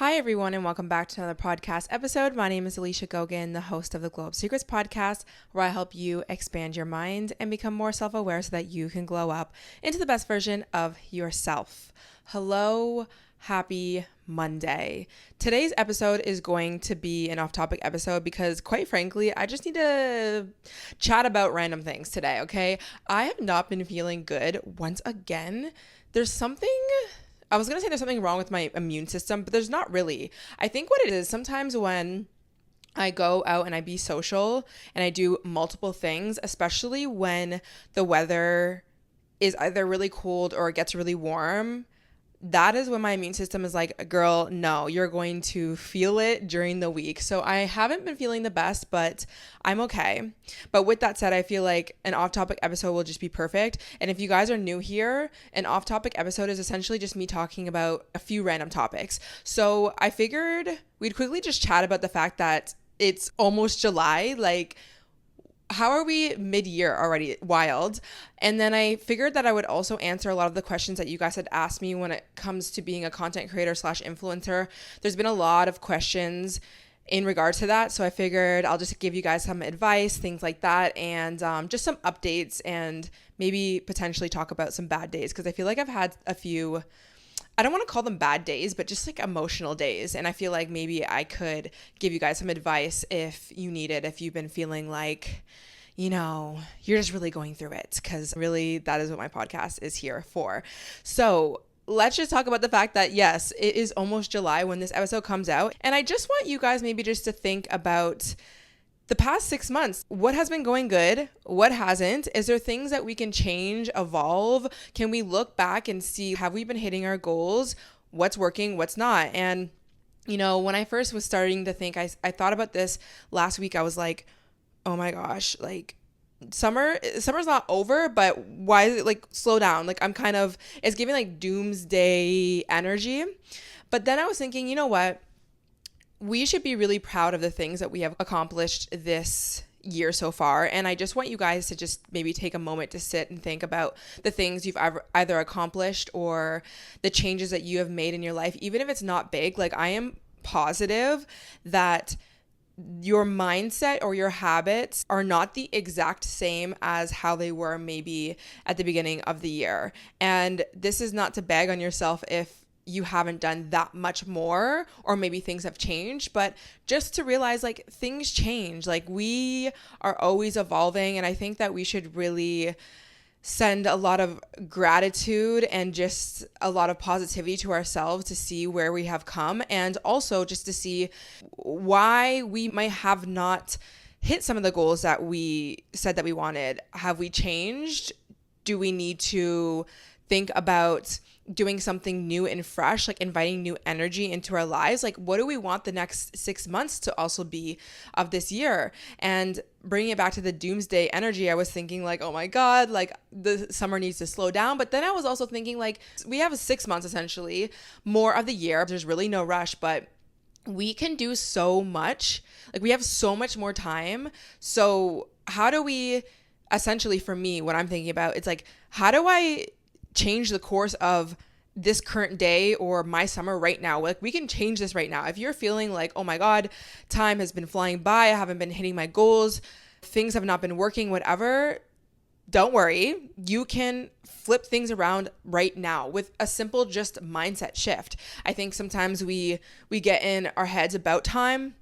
Hi, everyone, and welcome back to another podcast episode. My name is Alicia Gogan, the host of the Glow Up Secrets podcast, where I help you expand your mind and become more self-aware so that you can glow up into the best version of yourself. Hello, happy Monday. Today's episode is going to be an off-topic episode because, quite frankly, I just need to chat about random things today, okay? I have not been feeling good once again. I was going to say there's something wrong with my immune system, but there's not really. I think what it is, sometimes when I go out and I be social and I do multiple things, especially when the weather is either really cold or it gets really warm, that is when my immune system is like, girl, no, you're going to feel it during the week. So I haven't been feeling the best, but I'm okay. But with that said, I feel like an off-topic episode will just be perfect. And if you guys are new here, an off-topic episode is essentially just me talking about a few random topics. So I figured we'd quickly just chat about the fact that it's almost July. Like, how are we mid-year already? Wild. And then I figured that I would also answer a lot of the questions that you guys had asked me when it comes to being a content creator / influencer. There's been a lot of questions in regard to that. So I figured I'll just give you guys some advice, things like that, and just some updates and maybe potentially talk about some bad days because I feel like I've had a few, I don't want to call them bad days, but just like emotional days. And I feel like maybe I could give you guys some advice if you need it, if you've been feeling like, you know, you're just really going through it, because really that is what my podcast is here for. So let's just talk about the fact that, yes, it is almost July when this episode comes out. And I just want you guys maybe just to think about the past 6 months. What has been going good? What hasn't? Is there things that we can change, evolve? Can we look back and see, have we been hitting our goals? What's working? What's not? And, you know, when I first was starting to think, I thought about this last week. I was like, oh my gosh, like summer's not over, but why is it like slow down? Like it's giving like doomsday energy. But then I was thinking, you know what? We should be really proud of the things that we have accomplished this year so far. And I just want you guys to just maybe take a moment to sit and think about the things you've either accomplished or the changes that you have made in your life, even if it's not big. Like, I am positive that your mindset or your habits are not the exact same as how they were maybe at the beginning of the year. And this is not to bag on yourself if you haven't done that much more, or maybe things have changed, but just to realize like things change. Like, we are always evolving. And I think that we should really send a lot of gratitude and just a lot of positivity to ourselves to see where we have come, and also just to see why we might have not hit some of the goals that we said that we wanted. Have we changed? Do we need to think about doing something new and fresh, like inviting new energy into our lives? Like, what do we want the next 6 months to also be of this year? And bringing it back to the doomsday energy, I was thinking like, oh my God, like the summer needs to slow down. But then I was also thinking like, we have 6 months essentially more of the year. There's really no rush, but we can do so much. Like, we have so much more time. So how do we, essentially for me, what I'm thinking about, it's like, how do I change the course of this current day or my summer right now? Like, we can change this right now. If you're feeling like, oh my God, time has been flying by, I haven't been hitting my goals, things have not been working, whatever, don't worry. You can flip things around right now with a simple just mindset shift. I think sometimes we get in our heads about time,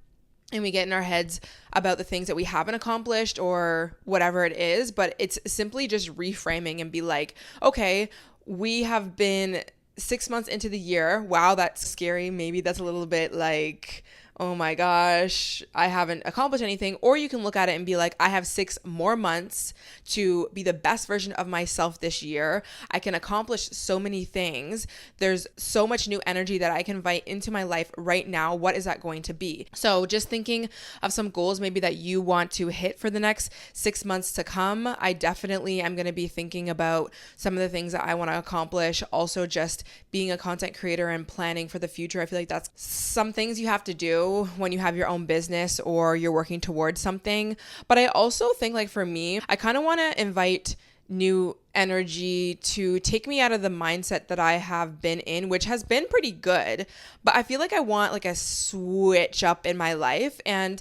and we get in our heads about the things that we haven't accomplished or whatever it is, but it's simply just reframing and be like, okay, we have been 6 months into the year. Wow, that's scary. Maybe that's a little bit like, oh my gosh, I haven't accomplished anything. Or you can look at it and be like, I have 6 more months to be the best version of myself this year. I can accomplish so many things. There's so much new energy that I can invite into my life right now. What is that going to be? So just thinking of some goals maybe that you want to hit for the next 6 months to come. I definitely am going to be thinking about some of the things that I want to accomplish. Also, just being a content creator and planning for the future. I feel like that's some things you have to do when you have your own business or you're working towards something. But I also think, like, for me, I kind of want to invite new energy to take me out of the mindset that I have been in, which has been pretty good. But I feel like I want like a switch up in my life, and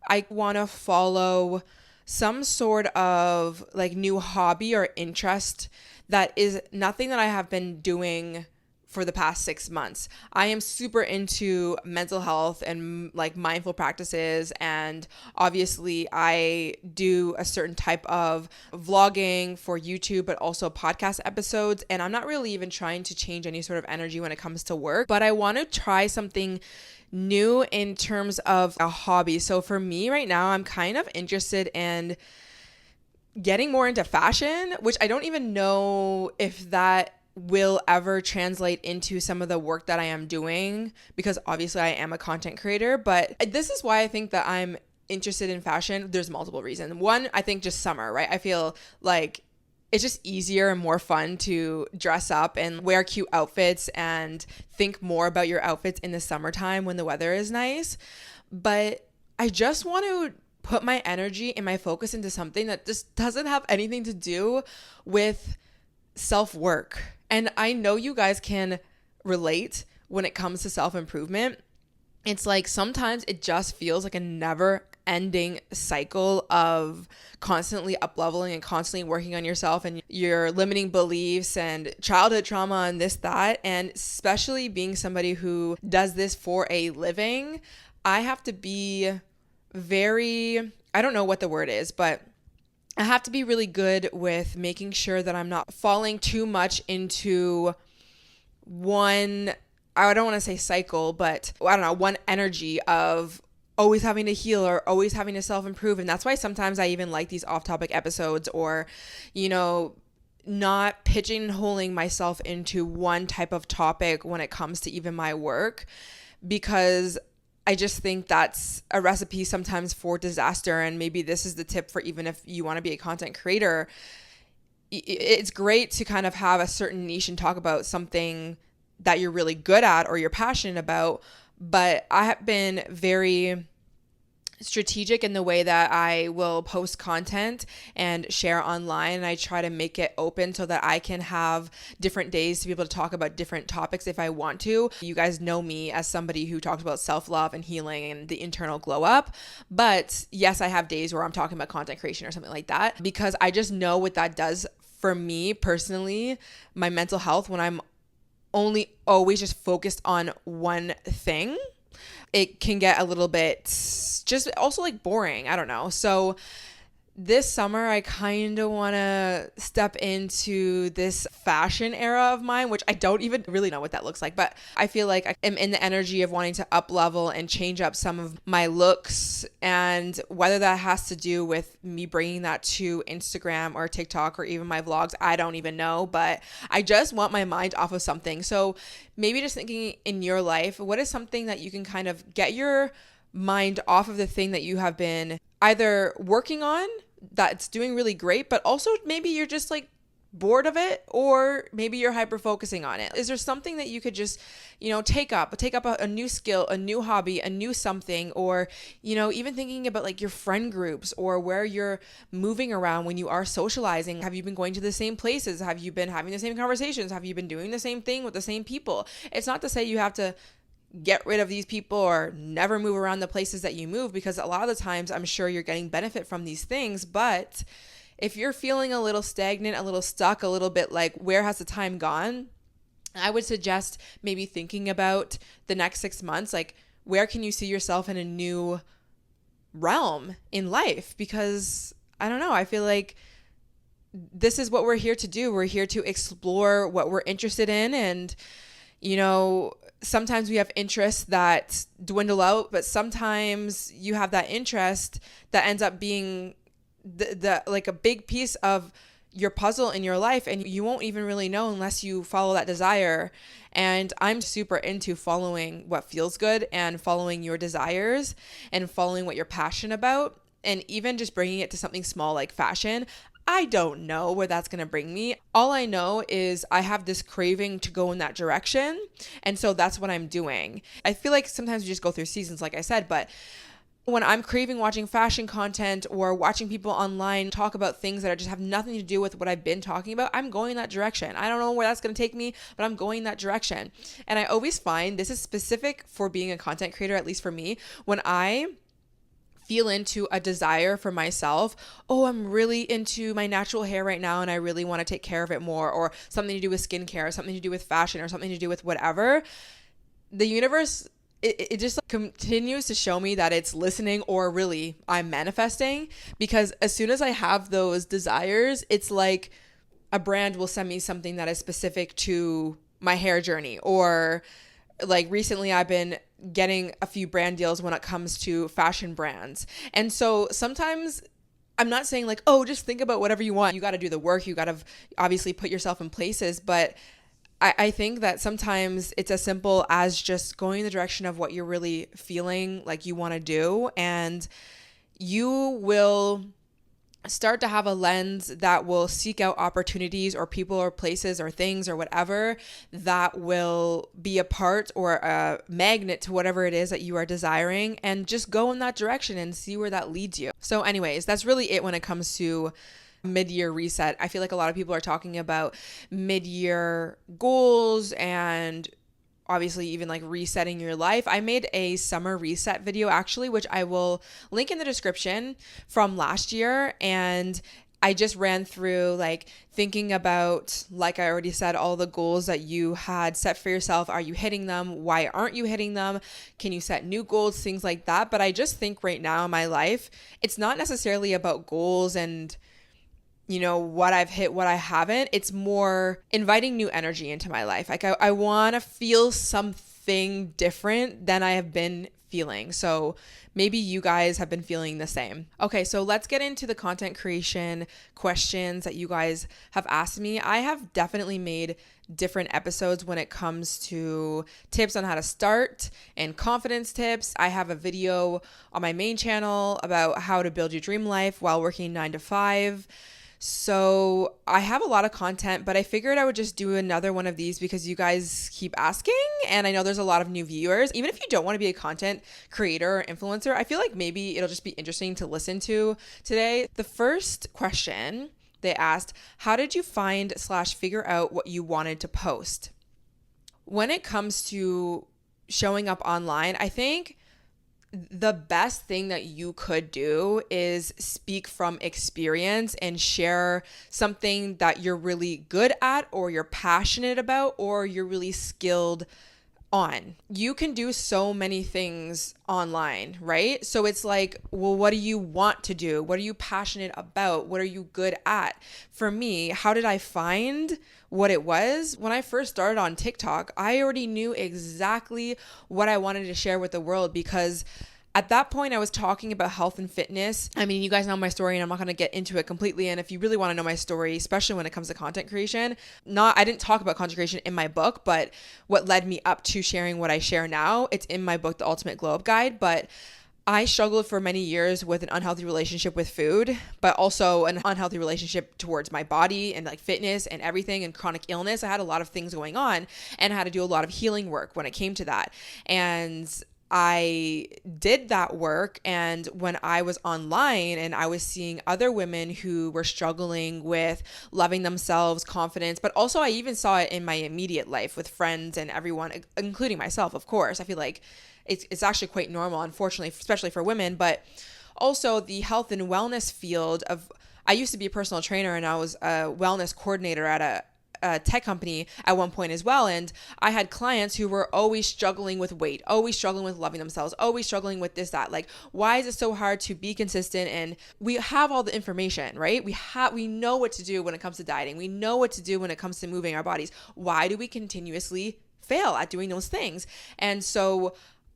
I want to follow some sort of like new hobby or interest that is nothing that I have been doing for the past 6 months. I am super into mental health and like mindful practices, and obviously I do a certain type of vlogging for YouTube, but also podcast episodes, and I'm not really even trying to change any sort of energy when it comes to work, but I want to try something new in terms of a hobby. So for me right now, I'm kind of interested in getting more into fashion, which I don't even know if that will ever translate into some of the work that I am doing, because obviously I am a content creator. But this is why I think that I'm interested in fashion. There's multiple reasons. One, I think just summer, right? I feel like it's just easier and more fun to dress up and wear cute outfits and think more about your outfits in the summertime when the weather is nice. But I just want to put my energy and my focus into something that just doesn't have anything to do with self-work. And I know you guys can relate when it comes to self-improvement. It's like sometimes it just feels like a never-ending cycle of constantly up-leveling and constantly working on yourself and your limiting beliefs and childhood trauma and this, that. And especially being somebody who does this for a living, I have to be very, I don't know what the word is, but I have to be really good with making sure that I'm not falling too much into one, I don't want to say cycle, but I don't know, one energy of always having to heal or always having to self-improve. And that's why sometimes I even like these off-topic episodes, or, you know, not pigeonholing myself into one type of topic when it comes to even my work, because I just think that's a recipe sometimes for disaster. And maybe this is the tip for even if you want to be a content creator. It's great to kind of have a certain niche and talk about something that you're really good at or you're passionate about. But I have been very strategic in the way that I will post content and share online, and I try to make it open so that I can have different days to be able to talk about different topics if I want to. You guys know me as somebody who talks about self-love and healing and the internal glow up, but yes, I have days where I'm talking about content creation or something like that, because I just know what that does for me personally, my mental health, when I'm only always just focused on one thing. It can get a little bit just also like boring. I don't know. So this summer, I kind of want to step into this fashion era of mine, which I don't even really know what that looks like, but I feel like I am in the energy of wanting to up level and change up some of my looks. And whether that has to do with me bringing that to Instagram or TikTok or even my vlogs, I don't even know, but I just want my mind off of something. So maybe just thinking in your life, what is something that you can kind of get your mind off of the thing that you have been either working on that's doing really great, but also maybe you're just like bored of it, or maybe you're hyper focusing on it. Is there something that you could just, take up a new skill, a new hobby, a new something, or, even thinking about like your friend groups or where you're moving around when you are socializing. Have you been going to the same places? Have you been having the same conversations? Have you been doing the same thing with the same people? It's not to say you have to get rid of these people or never move around the places that you move, because a lot of the times I'm sure you're getting benefit from these things. But if you're feeling a little stagnant, a little stuck, a little bit like, where has the time gone? I would suggest maybe thinking about the next 6 months, like where can you see yourself in a new realm in life? Because I don't know, I feel like this is what we're here to do. We're here to explore what we're interested in, and sometimes we have interests that dwindle out, but sometimes you have that interest that ends up being the like a big piece of your puzzle in your life, and you won't even really know unless you follow that desire. And I'm super into following what feels good and following your desires and following what you're passionate about, and even just bringing it to something small like fashion. I don't know where that's going to bring me. All I know is I have this craving to go in that direction. And so that's what I'm doing. I feel like sometimes we just go through seasons, like I said, but When I'm craving watching fashion content or watching people online talk about things that just have nothing to do with what I've been talking about, I'm going that direction. I don't know where that's going to take me, but I'm going that direction. And I always find this is specific for being a content creator, at least for me, when I feel into a desire for myself. Oh, I'm really into my natural hair right now and I really want to take care of it more, or something to do with skincare, or something to do with fashion, or something to do with whatever. The universe, it just continues to show me that it's listening, or really I'm manifesting, because as soon as I have those desires, it's like a brand will send me something that is specific to my hair journey. Or like recently I've been getting a few brand deals when it comes to fashion brands. And so sometimes I'm not saying like, oh, just think about whatever you want. You got to do the work. You got to obviously put yourself in places. But I think that sometimes it's as simple as just going in the direction of what you're really feeling like you want to do. And you will start to have a lens that will seek out opportunities or people or places or things or whatever that will be a part or a magnet to whatever it is that you are desiring, and just go in that direction and see where that leads you. So anyways, that's really it when it comes to mid-year reset. I feel like a lot of people are talking about mid-year goals and obviously even like resetting your life. I made a summer reset video actually, which I will link in the description, from last year. And I just ran through like thinking about, like I already said, all the goals that you had set for yourself. Are you hitting them? Why aren't you hitting them? Can you set new goals? Things like that. But I just think right now in my life, it's not necessarily about goals and what I've hit, what I haven't. It's more inviting new energy into my life. Like I want to feel something different than I have been feeling. So maybe you guys have been feeling the same. Okay, so let's get into the content creation questions that you guys have asked me. I have definitely made different episodes when it comes to tips on how to start and confidence tips. I have a video on my main channel about how to build your dream life while working 9 to 5. So I have a lot of content, but I figured I would just do another one of these because you guys keep asking, and I know there's a lot of new viewers. Even if you don't want to be a content creator or influencer, I feel like maybe it'll just be interesting to listen to today. The first question they asked, how did you find / figure out what you wanted to post? When it comes to showing up online, I think the best thing that you could do is speak from experience and share something that you're really good at, or you're passionate about, or you're really skilled on. You can do so many things online, right? So it's like, well, what do you want to do? What are you passionate about? What are you good at? For me, how did I find what it was? When I first started on TikTok, I already knew exactly what I wanted to share with the world, because at that point, I was talking about health and fitness. I mean, you guys know my story and I'm not going to get into it completely. And if you really want to know my story, especially when it comes to content creation, I didn't talk about content creation in my book, but what led me up to sharing what I share now, it's in my book, The Ultimate Glow Up Guide. But I struggled for many years with an unhealthy relationship with food, but also an unhealthy relationship towards my body and like fitness and everything, and chronic illness. I had a lot of things going on and I had to do a lot of healing work when it came to that. And I did that work, and when I was online and I was seeing other women who were struggling with loving themselves, confidence, but also I even saw it in my immediate life with friends and everyone, including myself, of course. I feel like it's actually quite normal, unfortunately, especially for women, but also the health and wellness field of, I used to be a personal trainer and I was a wellness coordinator at a tech company at one point as well. And I had clients who were always struggling with weight, always struggling with loving themselves, always struggling with this, that. Like, why is it so hard to be consistent? And we have all the information, right? We know what to do when it comes to dieting. We know what to do when it comes to moving our bodies. Why do we continuously fail at doing those things? And so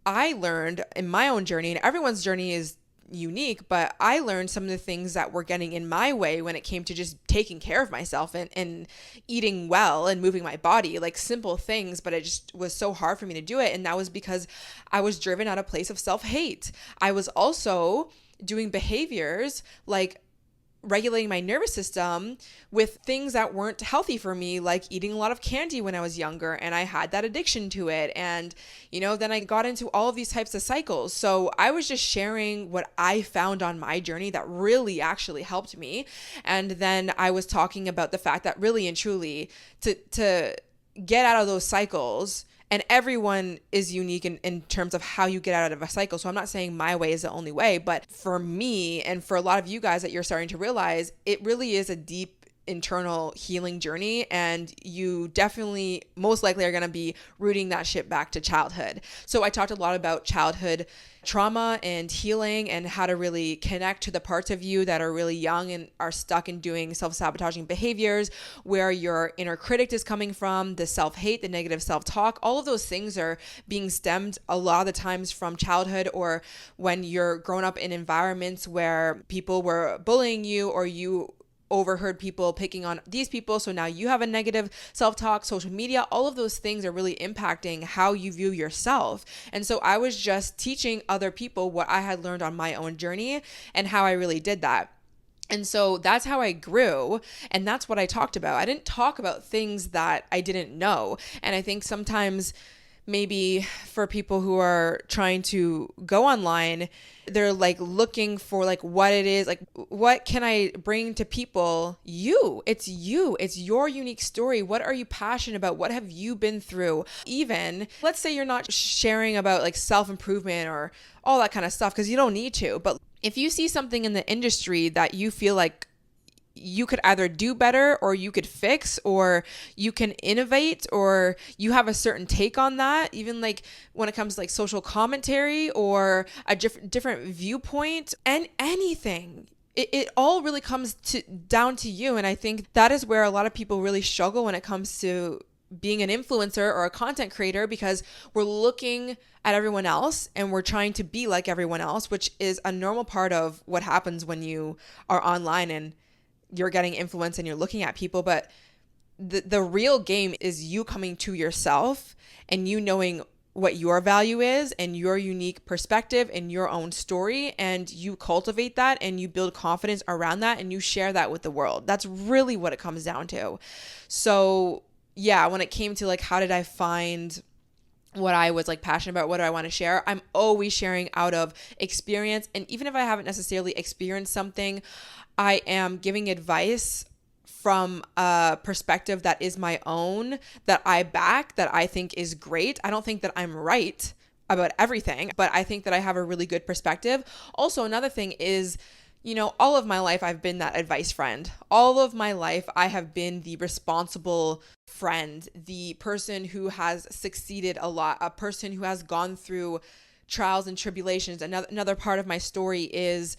I learned in my own journey, and everyone's journey is unique, but I learned some of the things that were getting in my way when it came to just taking care of myself and eating well and moving my body, like simple things, but it just was so hard for me to do it. And that was because I was driven out of a place of self-hate. I was also doing behaviors like regulating my nervous system with things that weren't healthy for me, like eating a lot of candy when I was younger, and I had that addiction to it. And, then I got into all of these types of cycles. So I was just sharing what I found on my journey that really actually helped me. And then I was talking about the fact that really and truly to get out of those cycles, and everyone is unique in terms of how you get out of a cycle. So I'm not saying my way is the only way, but for me and for a lot of you guys that you're starting to realize, it really is a deep internal healing journey, and you definitely most likely are going to be rooting that shit back to childhood. So I talked a lot about childhood trauma and healing and how to really connect to the parts of you that are really young and are stuck in doing self-sabotaging behaviors, where your inner critic is coming from, the self-hate, the negative self-talk. All of those things are being stemmed a lot of the times from childhood, or when you're grown up in environments where people were bullying you, or you overheard people picking on these people, so now you have a negative self-talk. Social media, all of those things are really impacting how you view yourself. And so I was just teaching other people what I had learned on my own journey and how I really did that. And so that's how I grew, and that's what I talked about. I didn't talk about things that I didn't know. And I think sometimes maybe for people who are trying to go online, they're like looking for like what it is, like what can I bring to people? It's your unique story. What are you passionate about? What have you been through? Even let's say you're not sharing about like self-improvement or all that kind of stuff, because you don't need to. But if you see something in the industry that you feel like you could either do better, or you could fix, or you can innovate, or you have a certain take on that, even like when it comes to like social commentary or a different viewpoint, and anything, it all really comes down to you. And I think that is where a lot of people really struggle when it comes to being an influencer or a content creator, because we're looking at everyone else and we're trying to be like everyone else, which is a normal part of what happens when you are online and you're getting influence and you're looking at people. But the real game is you coming to yourself and you knowing what your value is and your unique perspective and your own story, and you cultivate that and you build confidence around that and you share that with the world. That's really what it comes down to. So yeah, when it came to like how did I find what I was like passionate about, what do I want to share, I'm always sharing out of experience. And even if I haven't necessarily experienced something, I am giving advice from a perspective that is my own, that I back, that I think is great. I don't think that I'm right about everything, but I think that I have a really good perspective. Also, another thing is, all of my life I've been that advice friend. All of my life I have been the responsible friend, the person who has succeeded a lot, a person who has gone through trials and tribulations. Another part of my story is,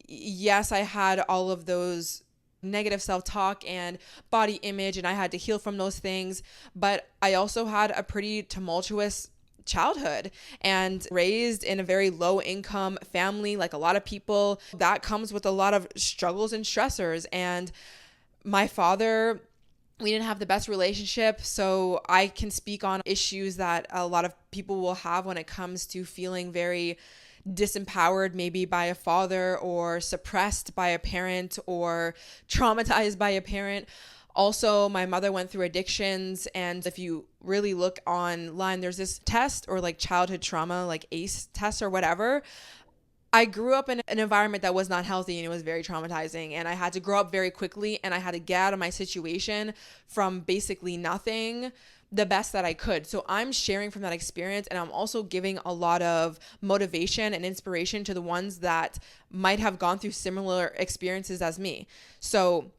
yes, I had all of those negative self-talk and body image, and I had to heal from those things. But I also had a pretty tumultuous childhood and raised in a very low income family, like a lot of people. That comes with a lot of struggles and stressors. And my father, we didn't have the best relationship, so I can speak on issues that a lot of people will have when it comes to feeling very disempowered maybe by a father, or suppressed by a parent, or traumatized by a parent. Also, my mother went through addictions, and if you really look online, there's this test, or like childhood trauma, like ACE test or whatever. I grew up in an environment that was not healthy, and it was very traumatizing, and I had to grow up very quickly, and I had to get out of my situation from basically nothing the best that I could. So I'm sharing from that experience, and I'm also giving a lot of motivation and inspiration to the ones that might have gone through similar experiences as me. So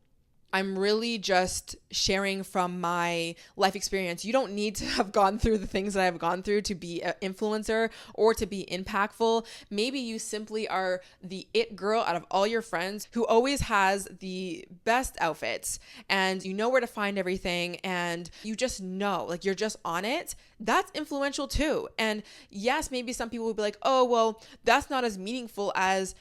I'm really just sharing from my life experience. You don't need to have gone through the things that I've gone through to be an influencer or to be impactful. Maybe you simply are the it girl out of all your friends who always has the best outfits, and you know where to find everything, and you just know, like you're just on it. That's influential too. And yes, maybe some people will be like, oh, well, that's not as meaningful as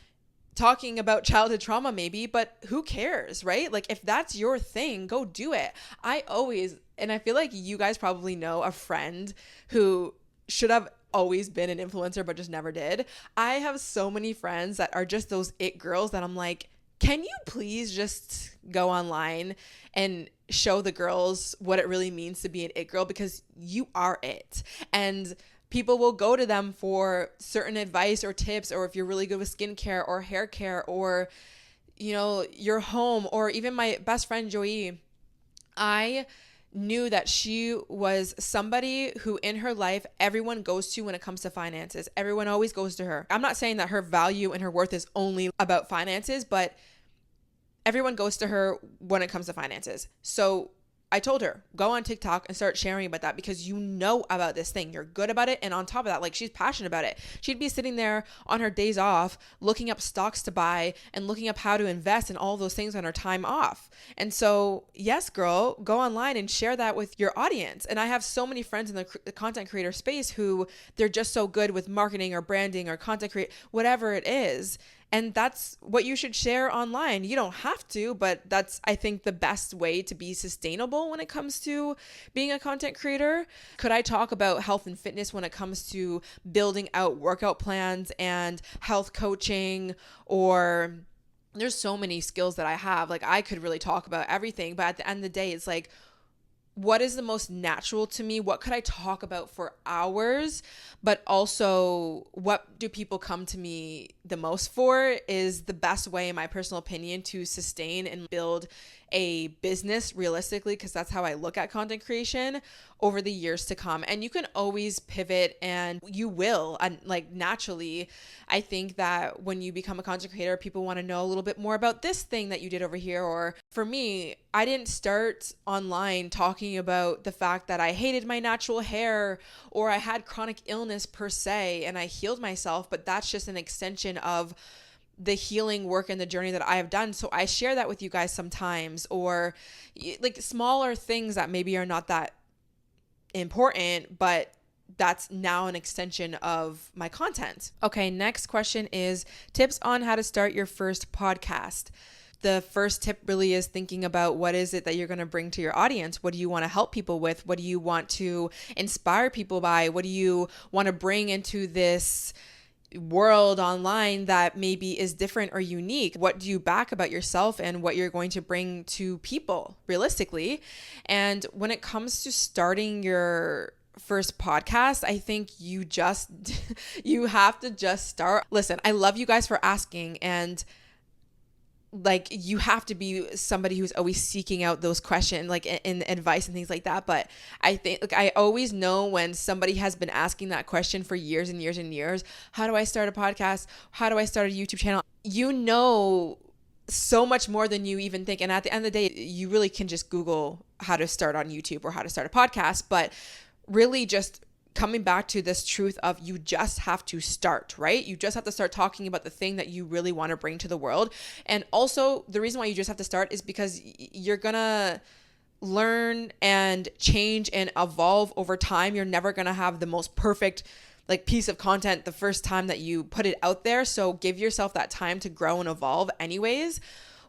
talking about childhood trauma maybe, but who cares, right? Like if that's your thing, go do it. And I feel like you guys probably know a friend who should have always been an influencer but just never did. I have so many friends that are just those it girls that I'm like, can you please just go online and show the girls what it really means to be an it girl, because you are it. And people will go to them for certain advice or tips, or if you're really good with skincare or hair care or, your home, or even my best friend Joey. I knew that she was somebody who in her life everyone goes to when it comes to finances. Everyone always goes to her. I'm not saying that her value and her worth is only about finances, but everyone goes to her when it comes to finances. So I told her, go on TikTok and start sharing about that, because you know about this thing. You're good about it. And on top of that, like, she's passionate about it. She'd be sitting there on her days off, looking up stocks to buy and looking up how to invest and all those things on her time off. And so, yes, girl, go online and share that with your audience. And I have so many friends in the content creator space who they're just so good with marketing or branding or content create, whatever it is. And that's what you should share online. You don't have to, but that's, I think, the best way to be sustainable when it comes to being a content creator. Could I talk about health and fitness when it comes to building out workout plans and health coaching? Or there's so many skills that I have. Like, I could really talk about everything, but at the end of the day, it's like, what is the most natural to me? What could I talk about for hours? But also, what do people come to me the most for is the best way, in my personal opinion, to sustain and build a business realistically, because that's how I look at content creation over the years to come. And you can always pivot, and you will, and like, naturally. I think that when you become a content creator, people want to know a little bit more about this thing that you did over here. Or for me, I didn't start online talking about the fact that I hated my natural hair or I had chronic illness per se, and I healed myself, but that's just an extension of the healing work and the journey that I have done. So I share that with you guys sometimes, or like smaller things that maybe are not that important, but that's now an extension of my content. Okay, next question is tips on how to start your first podcast. The first tip really is thinking about what is it that you're going to bring to your audience? What do you want to help people with? What do you want to inspire people by? What do you want to bring into this world online that maybe is different or unique? What do you back about yourself and what you're going to bring to people realistically? And when it comes to starting your first podcast, I think you have to just start. Listen, I love you guys for asking, and like, you have to be somebody who's always seeking out those questions, like in advice and things like that. But I think, like, I always know when somebody has been asking that question for years and years and years, how do I start a podcast? How do I start a YouTube channel? You know so much more than you even think. And at the end of the day, you really can just Google how to start on YouTube or how to start a podcast. But really just coming back to this truth of you just have to start, right? You just have to start talking about the thing that you really want to bring to the world. And also, the reason why you just have to start is because you're gonna learn and change and evolve over time. You're never gonna have the most perfect like piece of content the first time that you put it out there. So give yourself that time to grow and evolve anyways.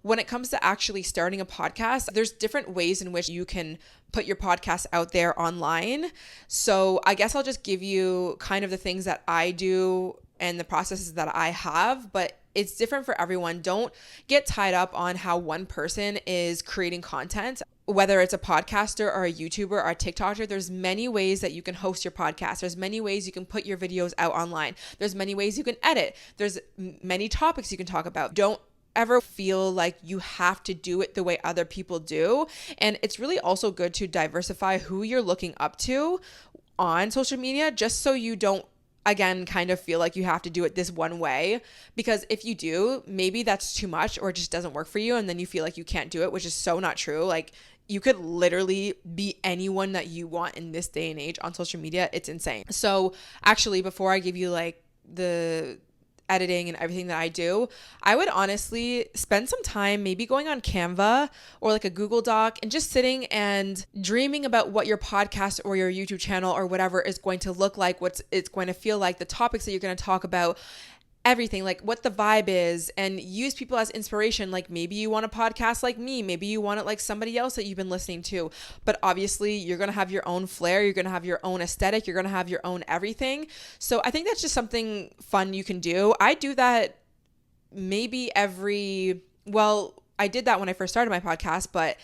When it comes to actually starting a podcast, there's different ways in which you can put your podcast out there online. So I guess I'll just give you kind of the things that I do and the processes that I have, but it's different for everyone. Don't get tied up on how one person is creating content. Whether it's a podcaster or a YouTuber or a TikToker, there's many ways that you can host your podcast. There's many ways you can put your videos out online. There's many ways you can edit. There's many topics you can talk about. Don't ever feel like you have to do it the way other people do. And it's really also good to diversify who you're looking up to on social media, just so you don't, again, kind of feel like you have to do it this one way. Because if you do, maybe that's too much or it just doesn't work for you, and then you feel like you can't do it, which is so not true. Like, you could literally be anyone that you want in this day and age on social media. It's insane. So actually, before I give you like the editing and everything that I do, I would honestly spend some time maybe going on Canva or like a Google Doc and just sitting and dreaming about what your podcast or your YouTube channel or whatever is going to look like, what it's going to feel like, the topics that you're going to talk about, everything, like what the vibe is, and use people as inspiration. Like, maybe you want a podcast like me, maybe you want it like somebody else that you've been listening to, but obviously you're going to have your own flair, you're going to have your own aesthetic, you're going to have your own everything. So I think that's just something fun you can do. I do that maybe every well, I did that when I first started my podcast, but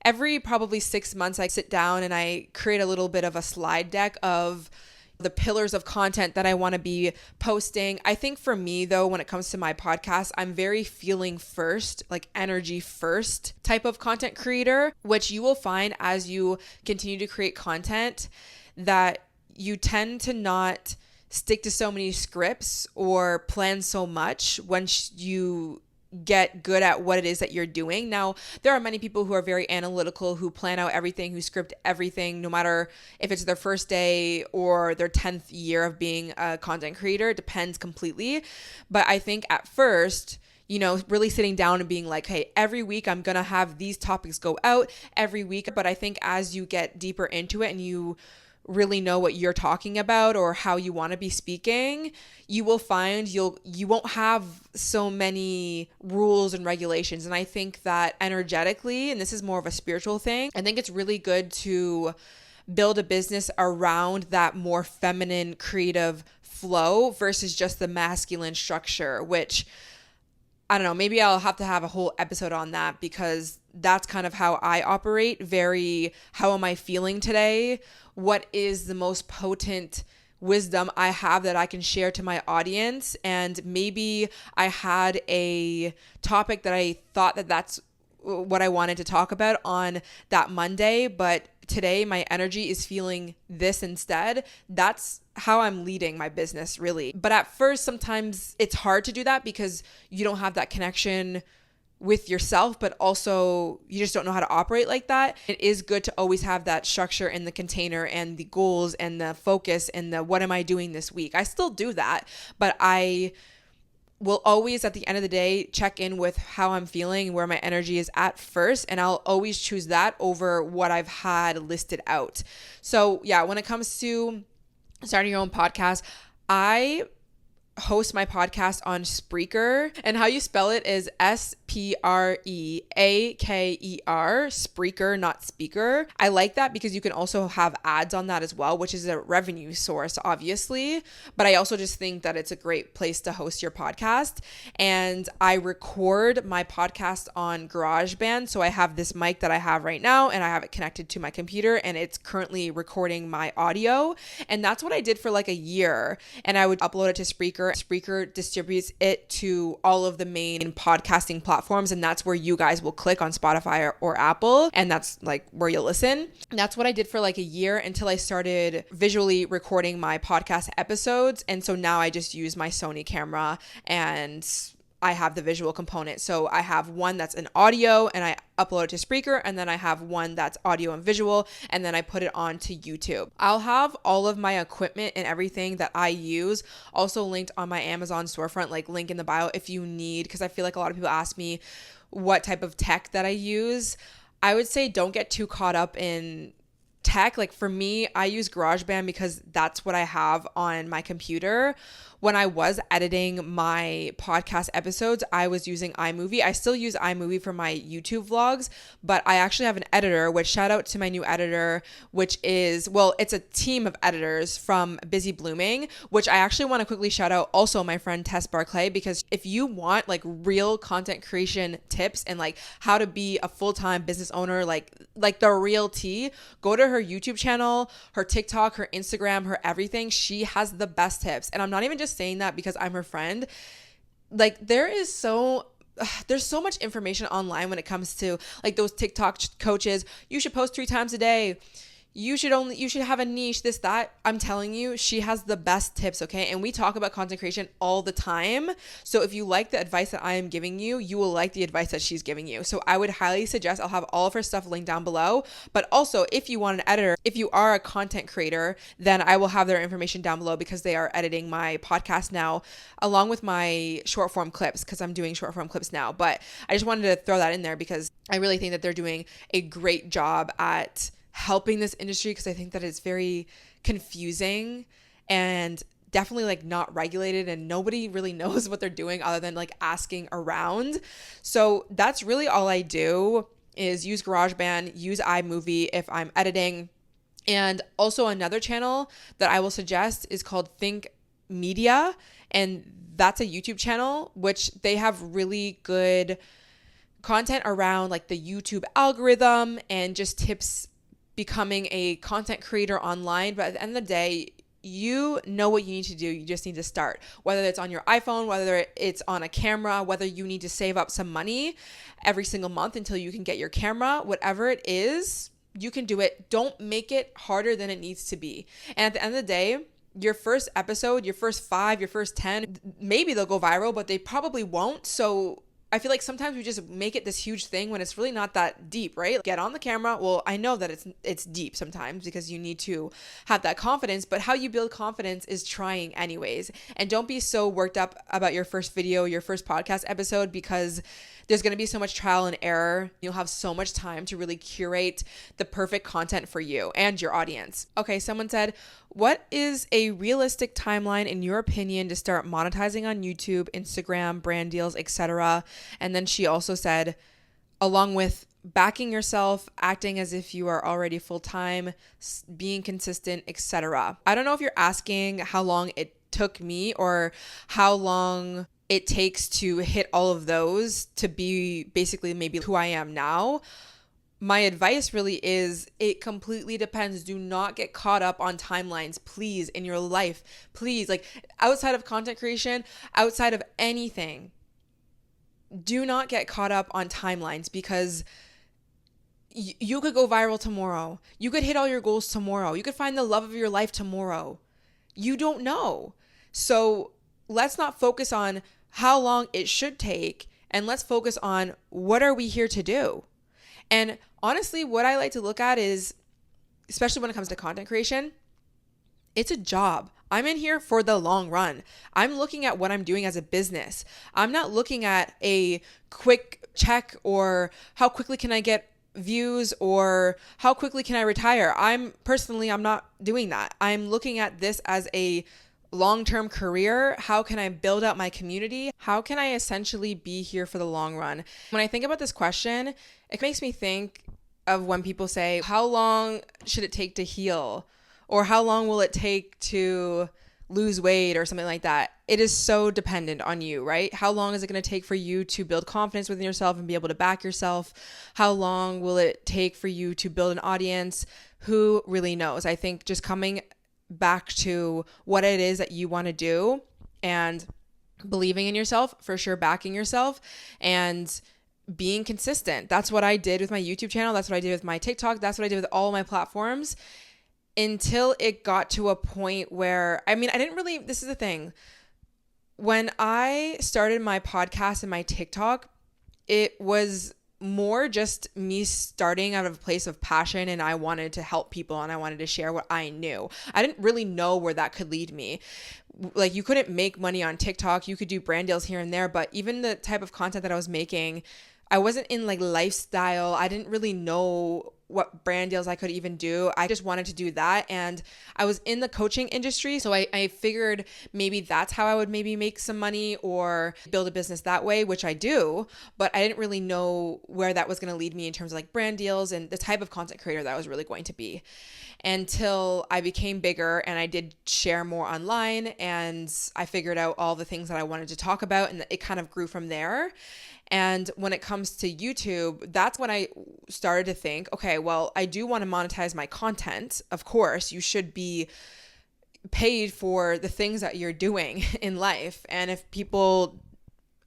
every probably 6 months I sit down and I create a little bit of a slide deck of the pillars of content that I want to be posting. I think for me though, when it comes to my podcast, I'm very feeling first, like energy first type of content creator, which you will find as you continue to create content that you tend to not stick to so many scripts or plan so much once you get good at what it is that you're doing. Now, there are many people who are very analytical, who plan out everything, who script everything, no matter if it's their first day or their 10th year of being a content creator. It depends completely. But I think at first, really sitting down and being like, hey, every week I'm going to have these topics go out every week. But I think as you get deeper into it and you really know what you're talking about or how you want to be speaking, you will find you won't have so many rules and regulations. And I think that energetically, and this is more of a spiritual thing, I think it's really good to build a business around that more feminine creative flow versus just the masculine structure, which I don't know, maybe I'll have to have a whole episode on that, because that's kind of how I operate. How am I feeling today? What is the most potent wisdom I have that I can share to my audience? And maybe I had a topic that I thought that's what I wanted to talk about on that Monday, but today my energy is feeling this instead. That's how I'm leading my business, really. But at first, sometimes it's hard to do that because you don't have that connection with yourself, but also you just don't know how to operate like that. It is good to always have that structure and the container and the goals and the focus and the what am I doing this week. I still do that, but I will always at the end of the day check in with how I'm feeling and where my energy is at first, and I'll always choose that over what I've had listed out. So yeah, when it comes to starting your own podcast, I host my podcast on Spreaker, and how you spell it is Spreaker, Spreaker, not speaker. I like that because you can also have ads on that as well, which is a revenue source, obviously. But I also just think that it's a great place to host your podcast. And I record my podcast on GarageBand. So I have this mic that I have right now, and I have it connected to my computer, and it's currently recording my audio. And that's what I did for like a year. And I would upload it to Spreaker. Spreaker distributes it to all of the main podcasting platforms, and that's where you guys will click on Spotify or Apple, and that's like where you'll listen. And that's what I did for like a year until I started visually recording my podcast episodes. And so now I just use my Sony camera and I have the visual component. So I have one that's an audio and I upload it to Spreaker, and then I have one that's audio and visual, and then I put it on to YouTube. I'll have all of my equipment and everything that I use also linked on my Amazon storefront, like link in the bio if you need, because I feel like a lot of people ask me what type of tech that I use. I would say don't get too caught up in tech. Like for me, I use GarageBand because that's what I have on my computer. When I was editing my podcast episodes, I was using iMovie. I still use iMovie for my YouTube vlogs, but I actually have an editor, which shout out to my new editor, which is, well, it's a team of editors from Busy Blooming, which I actually want to quickly shout out also my friend Tess Barclay, because if you want like real content creation tips and like how to be a full-time business owner, like the real tea, go to her YouTube channel, her TikTok, her Instagram, her everything. She has the best tips. And I'm not even just saying that because I'm her friend. Like there's so much information online when it comes to like those TikTok coaches. You should post 3 times a day. You should have a niche, this, that. I'm telling you, she has the best tips, okay? And we talk about content creation all the time. So if you like the advice that I am giving you, you will like the advice that she's giving you. So I would highly suggest, I'll have all of her stuff linked down below. But also, if you want an editor, if you are a content creator, then I will have their information down below because they are editing my podcast now, along with my short form clips, because I'm doing short form clips now. But I just wanted to throw that in there because I really think that they're doing a great job at helping this industry, because I think that it's very confusing and definitely like not regulated, and nobody really knows what they're doing other than like asking around. So that's really all I do, is use GarageBand, use iMovie if I'm editing. And also another channel that I will suggest is called Think Media, and that's a YouTube channel which they have really good content around like the YouTube algorithm and just tips becoming a content creator online. But at the end of the day, you know what you need to do. You just need to start, whether it's on your iPhone, whether it's on a camera, whether you need to save up some money every single month until you can get your camera, whatever it is, you can do it. Don't make it harder than it needs to be. And at the end of the day, your first episode, your first 5, your first 10, maybe they'll go viral, but they probably won't. So I feel like sometimes we just make it this huge thing when it's really not that deep, right? Get on the camera. Well, I know that it's deep sometimes because you need to have that confidence, but how you build confidence is trying anyways. And don't be so worked up about your first video, your first podcast episode, because there's going to be so much trial and error. You'll have so much time to really curate the perfect content for you and your audience. Okay, someone said, what is a realistic timeline in your opinion to start monetizing on YouTube, Instagram, brand deals, etc.? And then she also said, along with backing yourself, acting as if you are already full-time, being consistent, etc. I don't know if you're asking how long it took me or how long it takes to hit all of those to be basically maybe who I am now. My advice really is it completely depends. Do not get caught up on timelines, please, in your life. Please, like outside of content creation, outside of anything, do not get caught up on timelines because you could go viral tomorrow. You could hit all your goals tomorrow. You could find the love of your life tomorrow. You don't know. So let's not focus on how long it should take, and let's focus on what are we here to do. And honestly, what I like to look at is, especially when it comes to content creation, it's a job. I'm in here for the long run. I'm looking at what I'm doing as a business. I'm not looking at a quick check or how quickly can I get views or how quickly can I retire. I'm not doing that. I'm looking at this as a long-term career. How can I build out my community? How can I essentially be here for the long run? When I think about this question, it makes me think of when people say, how long should it take to heal? Or how long will it take to lose weight or something like that? It is so dependent on you, right? How long is it going to take for you to build confidence within yourself and be able to back yourself? How long will it take for you to build an audience? Who really knows? I think just coming back to what it is that you want to do and believing in yourself, for sure, backing yourself and being consistent. That's what I did with my YouTube channel. That's what I did with my TikTok. That's what I did with all of my platforms until it got to a point where, this is the thing. When I started my podcast and my TikTok, it was more just me starting out of a place of passion, and I wanted to help people and I wanted to share what I knew. I didn't really know where that could lead me. Like, you couldn't make money on TikTok. You could do brand deals here and there, but even the type of content that I was making, I wasn't in like lifestyle. I didn't really know what brand deals I could even do. I just wanted to do that. And I was in the coaching industry. So I figured maybe that's how I would maybe make some money or build a business that way, which I do. But I didn't really know where that was going to lead me in terms of like brand deals and the type of content creator that I was really going to be, until I became bigger and I did share more online and I figured out all the things that I wanted to talk about, and it kind of grew from there. And when it comes to YouTube, that's when I started to think, okay, well, I do want to monetize my content. Of course, you should be paid for the things that you're doing in life. And if people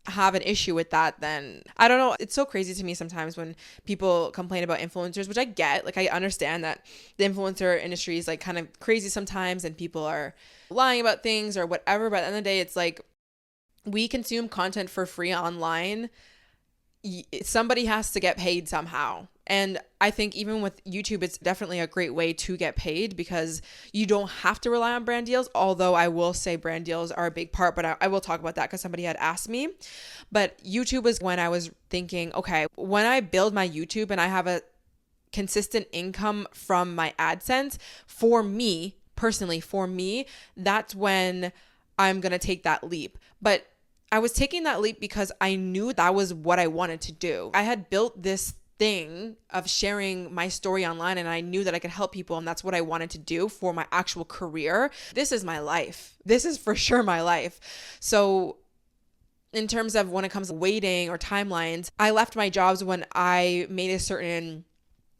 have an issue with that, then I don't know. It's so crazy to me sometimes when people complain about influencers, which I get. Like, I understand that the influencer industry is like kind of crazy sometimes and people are lying about things or whatever. But at the end of the day, it's like, we consume content for free online. Somebody has to get paid somehow. And I think even with YouTube, it's definitely a great way to get paid because you don't have to rely on brand deals. Although I will say brand deals are a big part, but I will talk about that because somebody had asked me. But YouTube was when I was thinking, okay, when I build my YouTube and I have a consistent income from my AdSense, for me, personally, that's when I'm going to take that leap. But I was taking that leap because I knew that was what I wanted to do. I had built this thing of sharing my story online and I knew that I could help people, and that's what I wanted to do for my actual career. This is my life. This is for sure my life. So in terms of when it comes to waiting or timelines, I left my jobs when I made a certain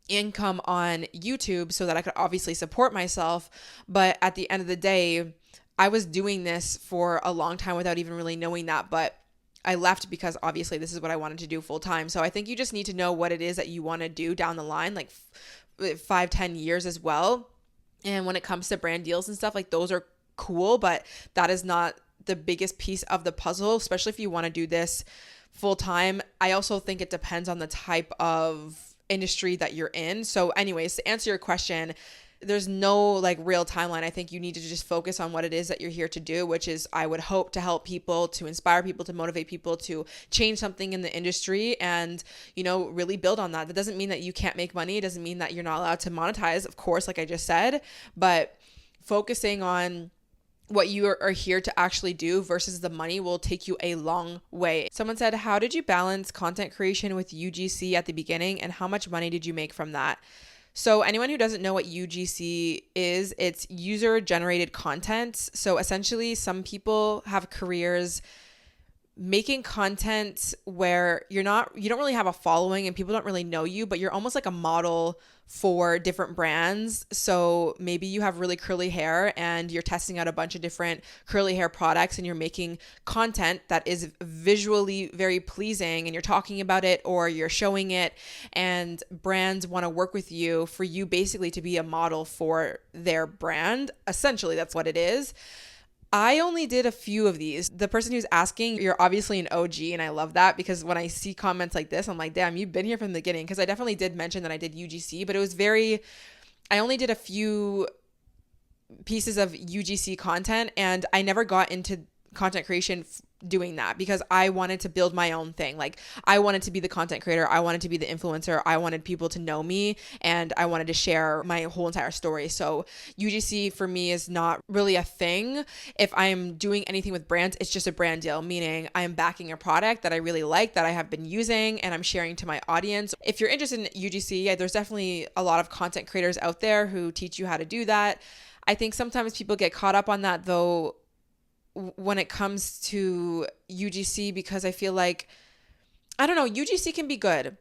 income on YouTube so that I could obviously support myself. But at the end of the day, I was doing this for a long time without even really knowing that. But I left because obviously this is what I wanted to do full time. So I think you just need to know what it is that you want to do down the line, like 5-10 years as well. And when it comes to brand deals and stuff, like those are cool, but that is not the biggest piece of the puzzle, especially if you want to do this full time. I also think it depends on the type of industry that you're in. So anyways, to answer your question, there's no like real timeline. I think you need to just focus on what it is that you're here to do, which is, I would hope, to help people, to inspire people, to motivate people, to change something in the industry and, you know, really build on that. That doesn't mean that you can't make money. It doesn't mean that you're not allowed to monetize, of course, like I just said, but focusing on what you are here to actually do versus the money will take you a long way. Someone said, how did you balance content creation with UGC at the beginning, and how much money did you make from that? So anyone who doesn't know what UGC is, it's user generated content. So essentially, some people have careers making content where you don't really have a following and people don't really know you, but you're almost like a model for different brands. So maybe you have really curly hair and you're testing out a bunch of different curly hair products and you're making content that is visually very pleasing and you're talking about it or you're showing it, and brands want to work with you for you basically to be a model for their brand. Essentially, that's what it is. I only did a few of these. The person who's asking, you're obviously an OG, and I love that, because when I see comments like this, I'm like, damn, you've been here from the beginning. Because I definitely did mention that I did UGC, but it was I only did a few pieces of UGC content, and I never got into content creation doing that because I wanted to build my own thing. Like, I wanted to be the content creator. I wanted to be the influencer. I wanted people to know me, and I wanted to share my whole entire story. So UGC for me is not really a thing. If I'm doing anything with brands, it's just a brand deal, meaning I'm backing a product that I really like, that I have been using, and I'm sharing to my audience. If you're interested in UGC, yeah, there's definitely a lot of content creators out there who teach you how to do that. I think sometimes people get caught up on that though, when it comes to UGC, because I feel like, I don't know, UGC can be good,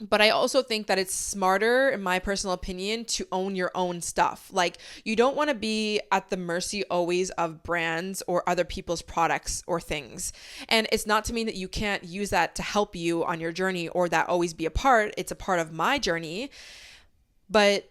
but I also think that it's smarter, in my personal opinion, to own your own stuff. Like, you don't want to be at the mercy always of brands or other people's products or things. And it's not to mean that you can't use that to help you on your journey or that always be a part. It's a part of my journey. But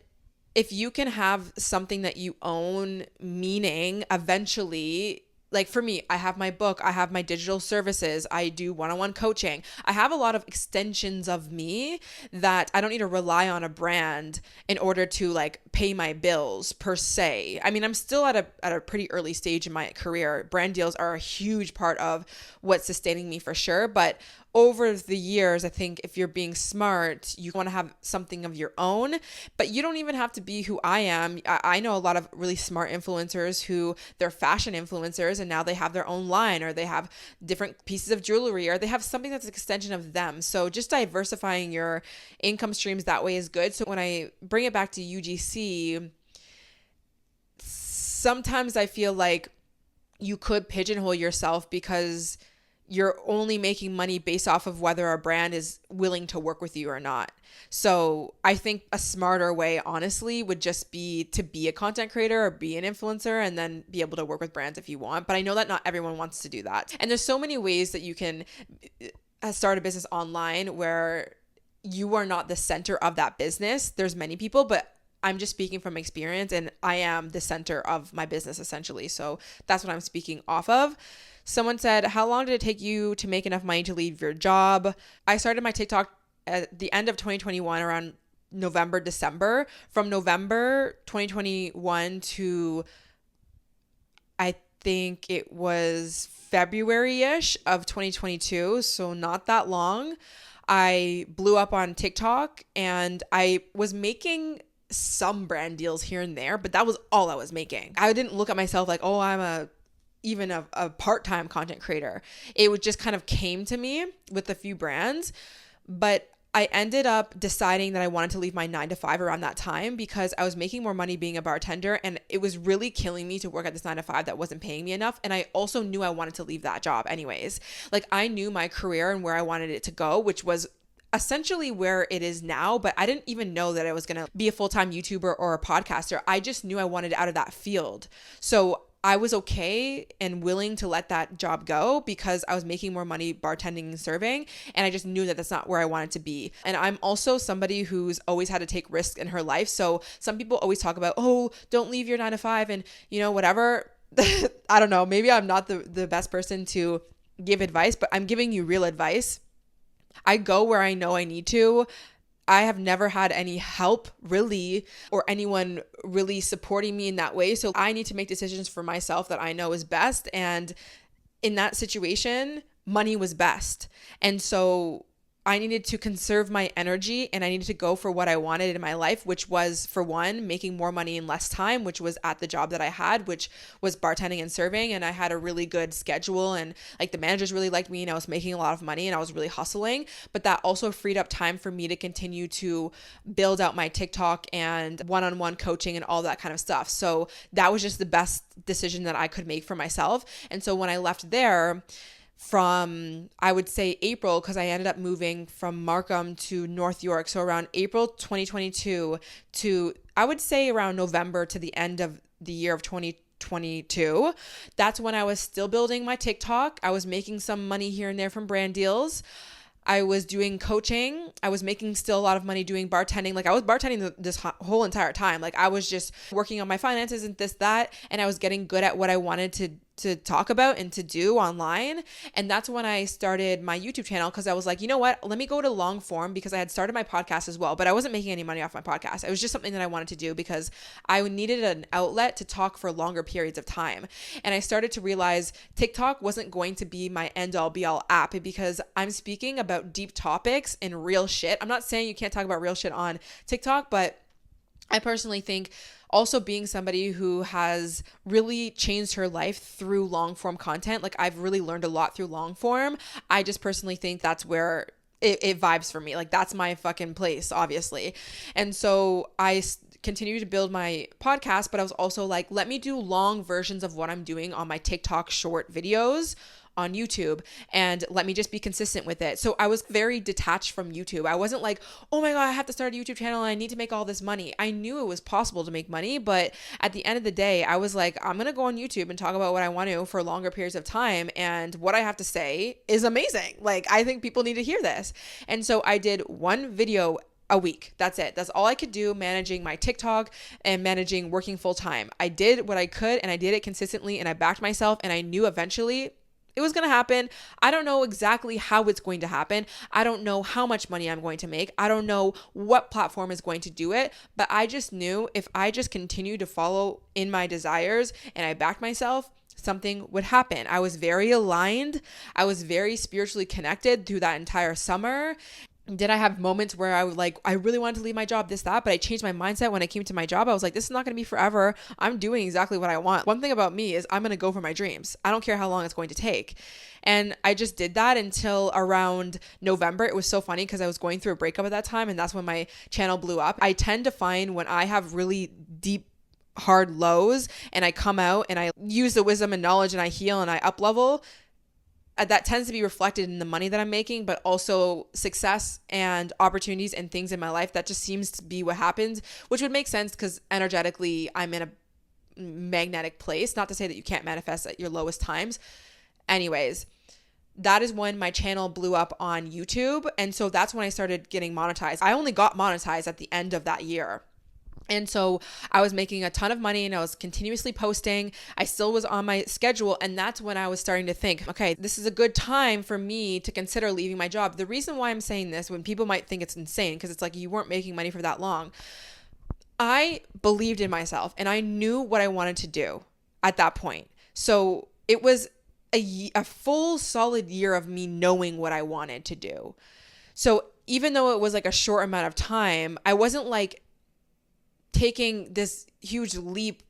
if you can have something that you own, meaning eventually, like for me, I have my book, I have my digital services, I do one-on-one coaching. I have a lot of extensions of me that I don't need to rely on a brand in order to like pay my bills per se. I mean, I'm still at a pretty early stage in my career. Brand deals are a huge part of what's sustaining me for sure, but over the years, I think if you're being smart, you want to have something of your own, but you don't even have to be who I am. I know a lot of really smart influencers who they're fashion influencers and now they have their own line, or they have different pieces of jewelry, or they have something that's an extension of them. So just diversifying your income streams that way is good. So when I bring it back to UGC, sometimes I feel like you could pigeonhole yourself because you're only making money based off of whether a brand is willing to work with you or not. So I think a smarter way, honestly, would just be to be a content creator or be an influencer and then be able to work with brands if you want. But I know that not everyone wants to do that. And there's so many ways that you can start a business online where you are not the center of that business. There's many people, but I'm just speaking from experience, and I am the center of my business essentially. So that's what I'm speaking off of. Someone said, how long did it take you to make enough money to leave your job? I started my TikTok at the end of 2021, around November, December. From November 2021 to, I think it was February-ish of 2022. So not that long. I blew up on TikTok and I was making some brand deals here and there, but that was all I was making. I didn't look at myself like, oh, I'm even a part-time content creator. It would just kind of came to me with a few brands, but I ended up deciding that I wanted to leave my 9 to 5 around that time because I was making more money being a bartender, and it was really killing me to work at this 9 to 5 that wasn't paying me enough. And I also knew I wanted to leave that job anyways. Like, I knew my career and where I wanted it to go, which was essentially where it is now, but I didn't even know that I was going to be a full-time YouTuber or a podcaster. I just knew I wanted out of that field. So I was okay and willing to let that job go because I was making more money bartending and serving. And I just knew that that's not where I wanted to be. And I'm also somebody who's always had to take risks in her life. So some people always talk about, oh, don't leave your 9 to 5 and, whatever. I don't know. Maybe I'm not the best person to give advice, but I'm giving you real advice. I go where I know I need to. I have never had any help really, or anyone really supporting me in that way. So I need to make decisions for myself that I know is best. And in that situation, money was best. And so I needed to conserve my energy and I needed to go for what I wanted in my life, which was, for one, making more money in less time, which was at the job that I had, which was bartending and serving. And I had a really good schedule and like the managers really liked me and I was making a lot of money and I was really hustling. But that also freed up time for me to continue to build out my TikTok and one-on-one coaching and all that kind of stuff. So that was just the best decision that I could make for myself. And so when I left there, from, I would say, April, because I ended up moving from Markham to North York. So around April 2022 to, I would say, around November to the end of the year of 2022. That's when I was still building my TikTok. I was making some money here and there from brand deals. I was doing coaching. I was making still a lot of money doing bartending. Like, I was bartending this whole entire time. Like, I was just working on my finances and this, that, and I was getting good at what I wanted to talk about and to do online. And that's when I started my YouTube channel, because I was like, you know what, let me go to long form, because I had started my podcast as well, but I wasn't making any money off my podcast. It was just something that I wanted to do because I needed an outlet to talk for longer periods of time. And I started to realize TikTok wasn't going to be my end all be all app, because I'm speaking about deep topics and real shit. I'm not saying you can't talk about real shit on TikTok, but I personally think also being somebody who has really changed her life through long form content, like I've really learned a lot through long form. I just personally think that's where it vibes for me. Like, that's my fucking place, obviously. And so I continue to build my podcast, but I was also like, let me do long versions of what I'm doing on my TikTok short videos on YouTube, and let me just be consistent with it. So I was very detached from YouTube. I wasn't like, oh my God, I have to start a YouTube channel and I need to make all this money. I knew it was possible to make money, but at the end of the day, I was like, I'm going to go on YouTube and talk about what I want to for longer periods of time. And what I have to say is amazing. Like, I think people need to hear this. And so I did one video a week. That's it. That's all I could do, managing my TikTok and managing working full time. I did what I could and I did it consistently, and I backed myself, and I knew eventually it was going to happen. I don't know exactly how it's going to happen. I don't know how much money I'm going to make. I don't know what platform is going to do it, but I just knew if I just continued to follow in my desires and I backed myself, something would happen. I was very aligned. I was very spiritually connected through that entire summer. Did I have moments where I was like, I really wanted to leave my job, this, that, but I changed my mindset when I came to my job. I was like, this is not going to be forever. I'm doing exactly what I want. One thing about me is I'm going to go for my dreams. I don't care how long it's going to take. And I just did that until around November. It was so funny because I was going through a breakup at that time, and that's when my channel blew up. I tend to find when I have really deep, hard lows and I come out and I use the wisdom and knowledge and I heal and I up level, that tends to be reflected in the money that I'm making, but also success and opportunities and things in my life. That just seems to be what happens, which would make sense because energetically I'm in a magnetic place. Not to say that you can't manifest at your lowest times. Anyways, that is when my channel blew up on YouTube. And so that's when I started getting monetized. I only got monetized at the end of that year. And so I was making a ton of money and I was continuously posting. I still was on my schedule. And that's when I was starting to think, okay, this is a good time for me to consider leaving my job. The reason why I'm saying this, when people might think it's insane, because it's like, you weren't making money for that long. I believed in myself and I knew what I wanted to do at that point. So it was a full solid year of me knowing what I wanted to do. So even though it was like a short amount of time, I wasn't like taking this huge leap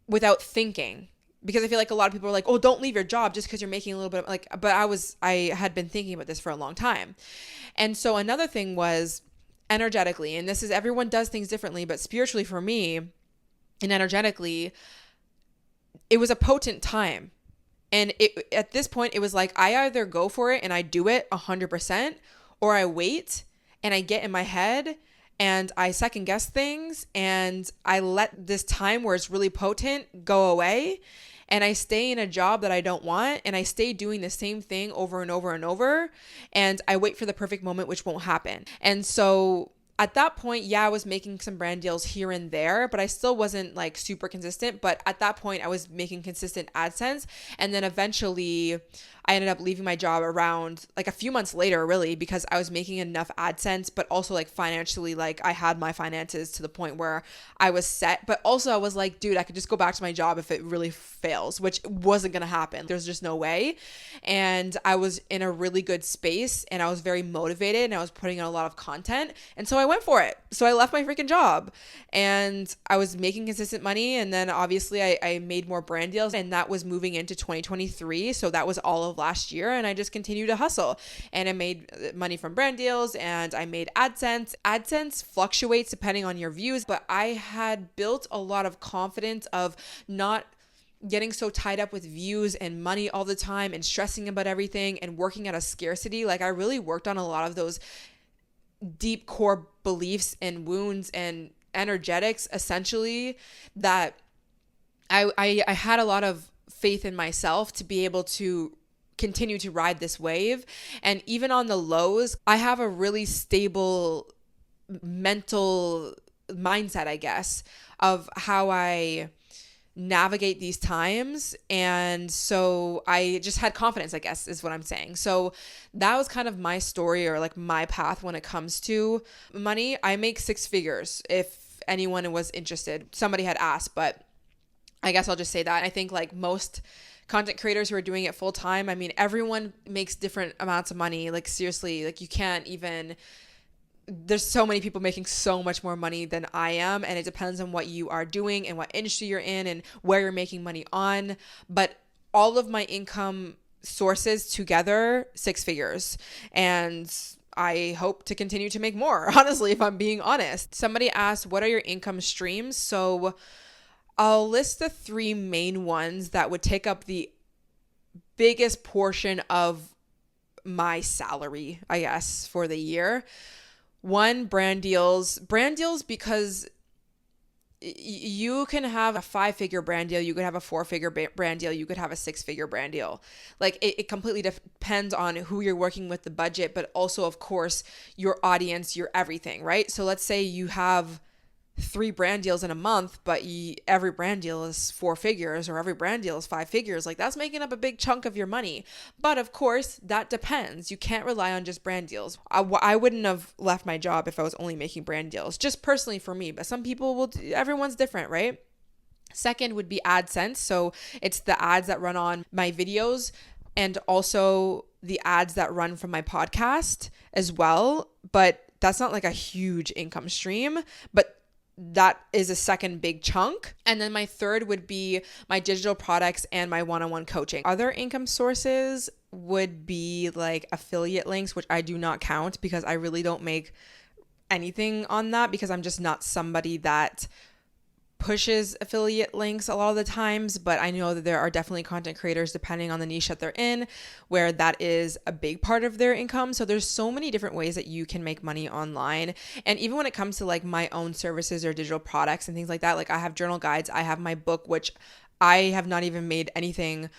without thinking. because I feel like a lot of people are like, oh, don't leave your job just because you're making a little bit of, like, but I had been thinking about this for a long time. And so another thing was energetically, and this is, everyone does things differently, but spiritually for me and energetically, it was a potent time. And at this point, it was like, I either go for it and I do it 100%, or I wait and I get in my head and I second guess things and I let this time where it's really potent go away, and I stay in a job that I don't want, and I stay doing the same thing over and over and over, and I wait for the perfect moment, which won't happen. And so at that point, yeah, I was making some brand deals here and there, but I still wasn't like super consistent. But at that point, I was making consistent AdSense. And then eventually I ended up leaving my job around like a few months later, really, because I was making enough AdSense, but also like financially, like I had my finances to the point where I was set. But also I was like, dude, I could just go back to my job if it really fails, which wasn't going to happen. There's just no way. And I was in a really good space and I was very motivated and I was putting out a lot of content. And so I went for it. So I left my freaking job and I was making consistent money. And then obviously I made more brand deals, and that was moving into 2023. So that was all of last year, and I just continued to hustle, and I made money from brand deals and I made AdSense. AdSense fluctuates depending on your views, but I had built a lot of confidence of not getting so tied up with views and money all the time and stressing about everything and working at a scarcity. Like I really worked on a lot of those deep core beliefs and wounds and energetics, essentially, that I had a lot of faith in myself to be able to continue to ride this wave. And even on the lows, I have a really stable mental mindset, I guess, of how I navigate these times. And so I just had confidence, I guess, is what I'm saying. So that was kind of my story, or like my path when it comes to money. I make six figures, if anyone was interested. Somebody had asked, but I guess I'll just say that. I think like most content creators who are doing it full time, I mean, everyone makes different amounts of money. Like seriously, like you can't even, there's so many people making so much more money than I am. And it depends on what you are doing and what industry you're in and where you're making money on. But all of my income sources together, six figures. And I hope to continue to make more, honestly, if I'm being honest. Somebody asked, what are your income streams? So I'll list the three main ones that would take up the biggest portion of my salary, I guess, for the year. One, brand deals. Brand deals, because you can have a 5-figure brand deal, you could have a 4-figure brand deal, you could have a 6-figure brand deal. Like it completely depends on who you're working with, the budget, but also, of course, your audience, your everything, right? So let's say you have 3 brand deals in a month, but every brand deal is 4 figures, or every brand deal is 5 figures. Like that's making up a big chunk of your money. But of course, that depends. You can't rely on just brand deals. I wouldn't have left my job if I was only making brand deals, just personally for me. But some people will, everyone's different, right? Second would be AdSense. So it's the ads that run on my videos and also the ads that run from my podcast as well. But that's not like a huge income stream, but that is a second big chunk. And then my third would be my digital products and my one-on-one coaching. Other income sources would be like affiliate links, which I do not count because I really don't make anything on that, because I'm just not somebody that pushes affiliate links a lot of the times. But I know that there are definitely content creators, depending on the niche that they're in, where that is a big part of their income. So there's so many different ways that you can make money online. And even when it comes to like my own services or digital products and things like that, like I have journal guides, I have my book, which I have not even made anything.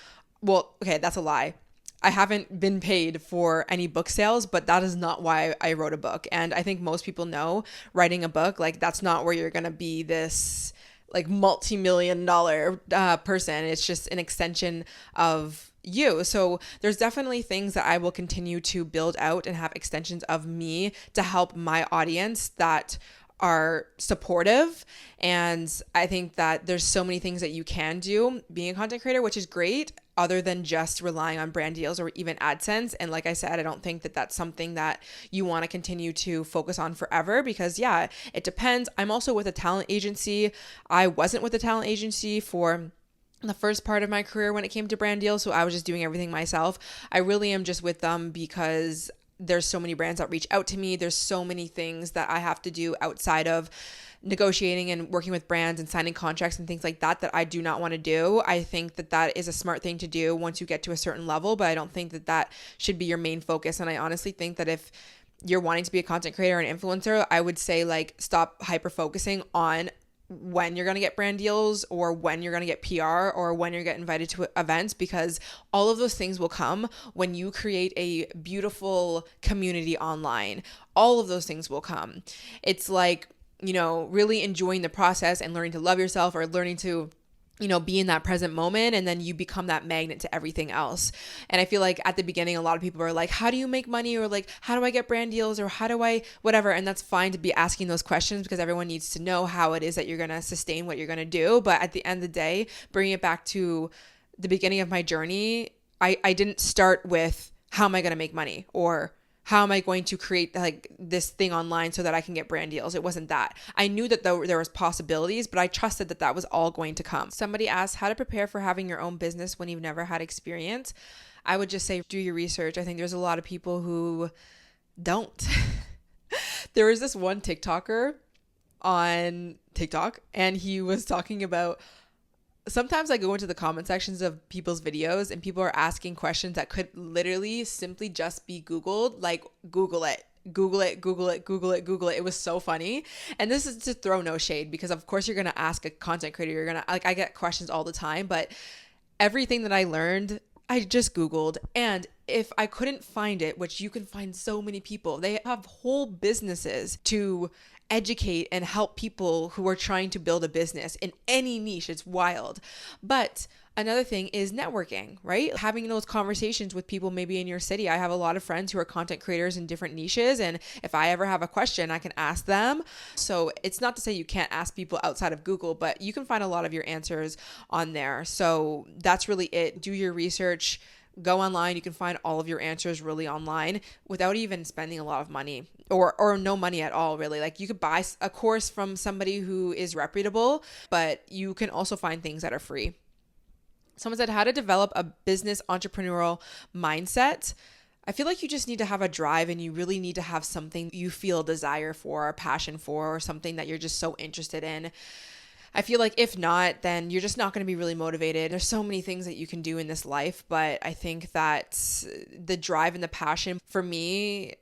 Well, okay, that's a lie. I haven't been paid for any book sales, but that is not why I wrote a book. And I think most people know writing a book, like that's not where you're going to be this like multi-million-dollar person. It's just an extension of you. So there's definitely things that I will continue to build out and have extensions of me to help my audience that are supportive. And I think that there's so many things that you can do being a content creator, which is great, other than just relying on brand deals or even AdSense. And like I said, I don't think that that's something that you want to continue to focus on forever, because yeah, it depends. I'm also with a talent agency. I wasn't with a talent agency for the first part of my career when it came to brand deals. So I was just doing everything myself. I really am just with them because there's so many brands that reach out to me. There's so many things that I have to do outside of negotiating and working with brands and signing contracts and things like that I do not want to do. I think that is a smart thing to do once you get to a certain level, but I don't think that should be your main focus. And I honestly think that if you're wanting to be a content creator and influencer, I would say like stop hyper focusing on when you're going to get brand deals or when you're going to get PR or when you're getting invited to events, because all of those things will come when you create a beautiful community online. All of those things will come. It's like, really enjoying the process and learning to love yourself, or learning to be in that present moment, and then you become that magnet to everything else. And I feel like at the beginning, a lot of people are like, how do you make money? Or like, how do I get brand deals? Or how do I, whatever. And that's fine to be asking those questions, because everyone needs to know how it is that you're going to sustain what you're going to do. But at the end of the day, bringing it back to the beginning of my journey, I didn't start with how am I going to make money, or how am I going to create like this thing online so that I can get brand deals? It wasn't that. I knew that there was possibilities, but I trusted that was all going to come. Somebody asked how to prepare for having your own business when you've never had experience. I would just say do your research. I think there's a lot of people who don't. There was this one TikToker on TikTok, and he was talking about, sometimes I go into the comment sections of people's videos and people are asking questions that could literally simply just be Googled, like Google it. Google it, Google it, Google it, Google it. It was so funny. And this is to throw no shade, because of course you're going to ask a content creator, you're going to, like, I get questions all the time, but everything that I learned, I just Googled. And if I couldn't find it, which you can find so many people, they have whole businesses to educate and help people who are trying to build a business in any niche. It's wild. But another thing is networking, right? Having those conversations with people maybe in your city. I have a lot of friends who are content creators in different niches, and if I ever have a question, I can ask them. So it's not to say you can't ask people outside of Google, but you can find a lot of your answers on there. So that's really it. Do your research. Go online. You can find all of your answers really online without even spending a lot of money or no money at all, really. Like, you could buy a course from somebody who is reputable, but you can also find things that are free. Someone said how to develop a business entrepreneurial mindset. I feel like you just need to have a drive, and you really need to have something you feel desire for, or passion for, or something that you're just so interested in. I feel like if not, then you're just not going to be really motivated. There's so many things that you can do in this life, but I think that the drive and the passion for me,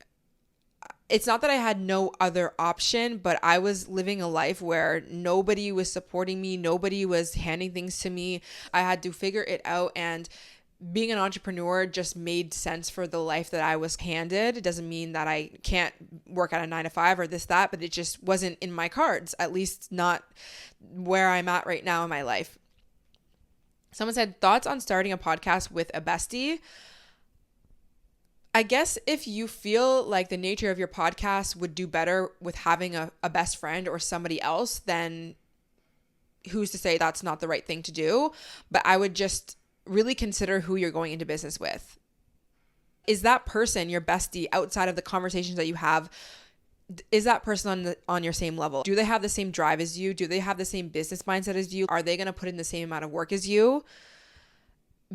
it's not that I had no other option, but I was living a life where nobody was supporting me. Nobody was handing things to me. I had to figure it out, and being an entrepreneur just made sense for the life that I was handed. It doesn't mean that I can't work at a 9-to-5 or this, that, but it just wasn't in my cards, at least not where I'm at right now in my life. Someone said, thoughts on starting a podcast with a bestie? I guess if you feel like the nature of your podcast would do better with having a best friend or somebody else, then who's to say that's not the right thing to do? But I would just really consider who you're going into business with. Is that person your bestie outside of the conversations that you have? Is that person on your same level? Do they have the same drive as you? Do they have the same business mindset as you? Are they going to put in the same amount of work as you?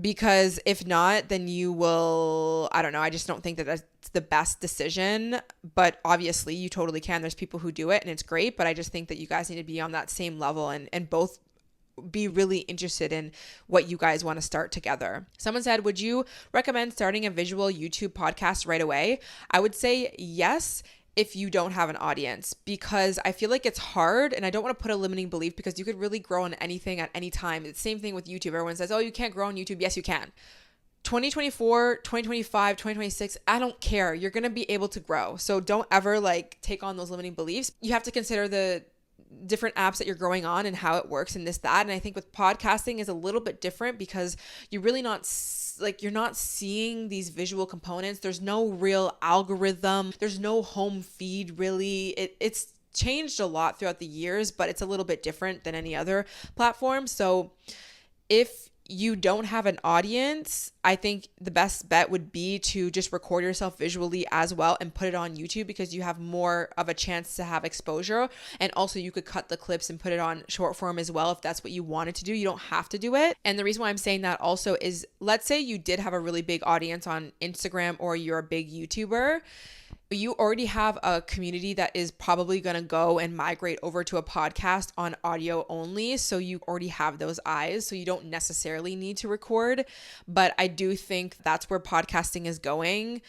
Because if not, then you will, I don't know. I just don't think that that's the best decision, but obviously you totally can. There's people who do it and it's great, but I just think that you guys need to be on that same level and both be really interested in what you guys want to start together. Someone said, would you recommend starting a visual YouTube podcast right away? I would say yes, if you don't have an audience, because I feel like it's hard, and I don't want to put a limiting belief, because you could really grow on anything at any time. It's the same thing with YouTube. Everyone says, oh, you can't grow on YouTube. Yes, you can. 2024, 2025, 2026, I don't care. You're going to be able to grow. So don't ever take on those limiting beliefs. You have to consider the different apps that you're growing on and how it works and this, that. And I think with podcasting is a little bit different, because you're really not you're not seeing these visual components. There's no real algorithm. There's no home feed really. It's changed a lot throughout the years, but it's a little bit different than any other platform. So if you don't have an audience, I think the best bet would be to just record yourself visually as well and put it on YouTube, because you have more of a chance to have exposure. And also you could cut the clips and put it on short form as well if that's what you wanted to do. You don't have to do it. And the reason why I'm saying that also is, let's say you did have a really big audience on Instagram, or you're a big YouTuber. You already have a community that is probably going to go and migrate over to a podcast on audio only. So you already have those eyes. So you don't necessarily need to record. But I do think that's where podcasting is going,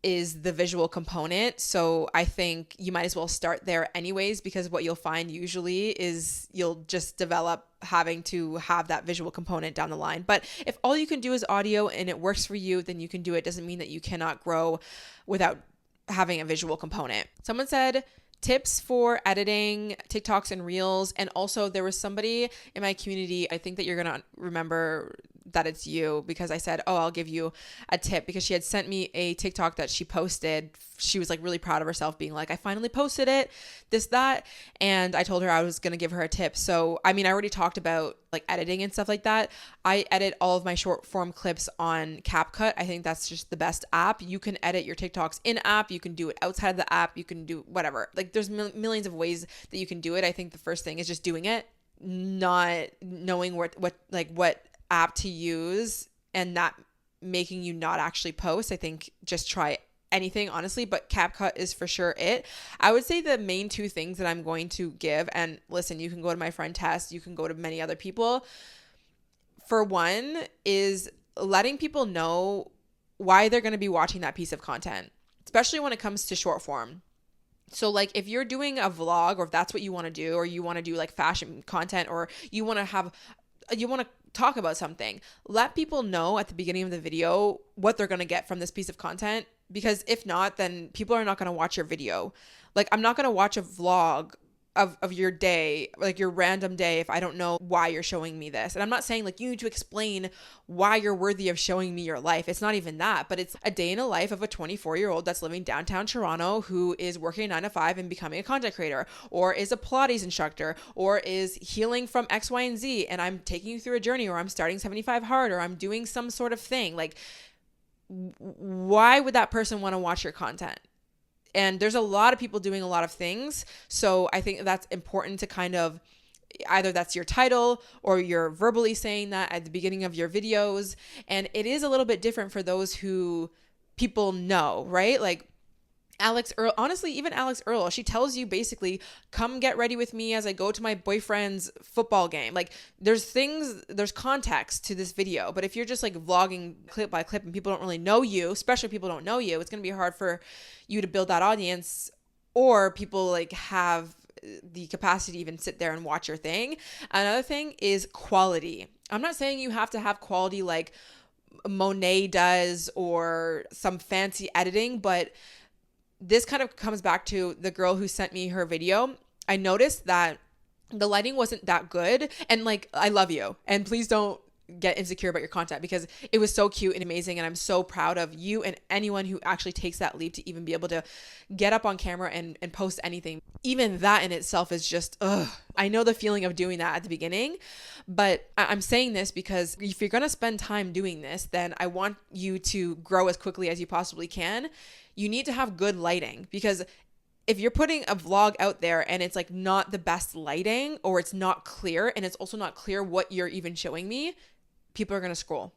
is the visual component. So I think you might as well start there anyways, because what you'll find usually is you'll just develop having to have that visual component down the line. But if all you can do is audio and it works for you, then you can do it. Doesn't mean that you cannot grow without having a visual component. Someone said tips for editing TikToks and Reels. And also there was somebody in my community, I think that you're going to remember that it's you, because I said, oh, I'll give you a tip, because she had sent me a TikTok that she posted. She was like really proud of herself, being like, I finally posted it, this, that. And I told her I was going to give her a tip. So, I mean, I already talked about like editing and stuff like that. I edit all of my short form clips on CapCut. I think that's just the best app. You can edit your TikToks in app. You can do it outside of the app. You can do whatever. Like there's millions of ways that you can do it. I think the first thing is just doing it, not knowing what app to use, and that making you not actually post. I think just try anything, honestly, but CapCut is for sure it. I would say the main two things that I'm going to give, and listen, you can go to my friend Tess, you can go to many other people. For one is letting people know why they're going to be watching that piece of content, especially when it comes to short form. So like if you're doing a vlog, or if that's what you want to do, or you want to do like fashion content, or you want to talk about something, let people know at the beginning of the video what they're going to get from this piece of content, because if not, then people are not going to watch your video. Like I'm not going to watch a vlog of your day, like your random day, if I don't know why you're showing me this. And I'm not saying like you need to explain why you're worthy of showing me your life. It's not even that, but it's a day in the life of a 24-year-old that's living downtown Toronto, who is working 9 to 5 and becoming a content creator, or is a Pilates instructor, or is healing from X, Y, and Z. And I'm taking you through a journey, or I'm starting 75 hard, or I'm doing some sort of thing. Like, why would that person want to watch your content? And there's a lot of people doing a lot of things. So I think that's important to kind of, either that's your title, or you're verbally saying that at the beginning of your videos. And it is a little bit different for those who people know, right? Like Alex Earl, honestly, even Alex Earl, she tells you basically, come get ready with me as I go to my boyfriend's football game. Like there's context to this video, but if you're just like vlogging clip by clip and people don't really know you, especially people don't know you, it's going to be hard for you to build that audience, or people like have the capacity to even sit there and watch your thing. Another thing is quality. I'm not saying you have to have quality like Monet does or some fancy editing, but this kind of comes back to the girl who sent me her video. I noticed that the lighting wasn't that good. And like, I love you. And please don't get insecure about your content, because it was so cute and amazing. And I'm so proud of you and anyone who actually takes that leap to even be able to get up on camera and post anything. Even that in itself is just, I know the feeling of doing that at the beginning, but I'm saying this because if you're going to spend time doing this, then I want you to grow as quickly as you possibly can. You need to have good lighting, because if you're putting a vlog out there and it's like not the best lighting, or it's not clear, and it's also not clear what you're even showing me, people are going to scroll.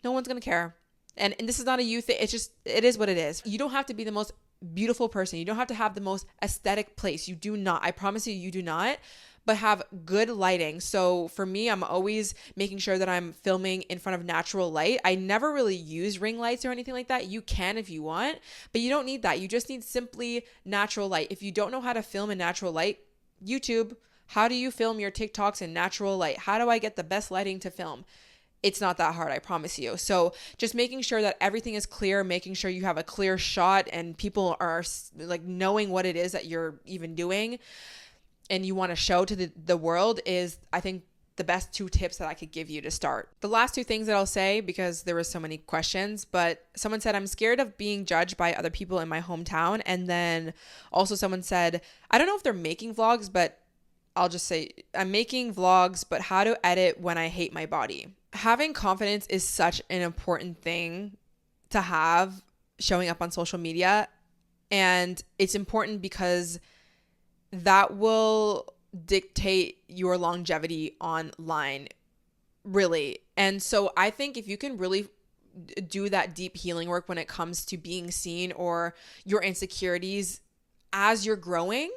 No one's going to care. And this is not a you thing. It is what it is. You don't have to be the most beautiful person. You don't have to have the most aesthetic place. You do not. I promise you do not. But have good lighting. So for me, I'm always making sure that I'm filming in front of natural light. I never really use ring lights or anything like that. You can if you want, but you don't need that. You just need simply natural light. If you don't know how to film in natural light, YouTube, how do you film your TikToks in natural light? How do I get the best lighting to film? It's not that hard, I promise you. So just making sure that everything is clear, making sure you have a clear shot and people are like knowing what it is that you're even doing and you want to show to the world is, I think, the best 2 tips that I could give you to start. The last 2 things that I'll say, because there were so many questions, but someone said, I'm scared of being judged by other people in my hometown. And then also someone said, I don't know if they're making vlogs, but I'll just say, I'm making vlogs, but how to edit when I hate my body. having confidence is such an important thing to have showing up on social media. And it's important because that will dictate your longevity online, really. And so I think if you can really do that deep healing work when it comes to being seen or your insecurities as you're growing,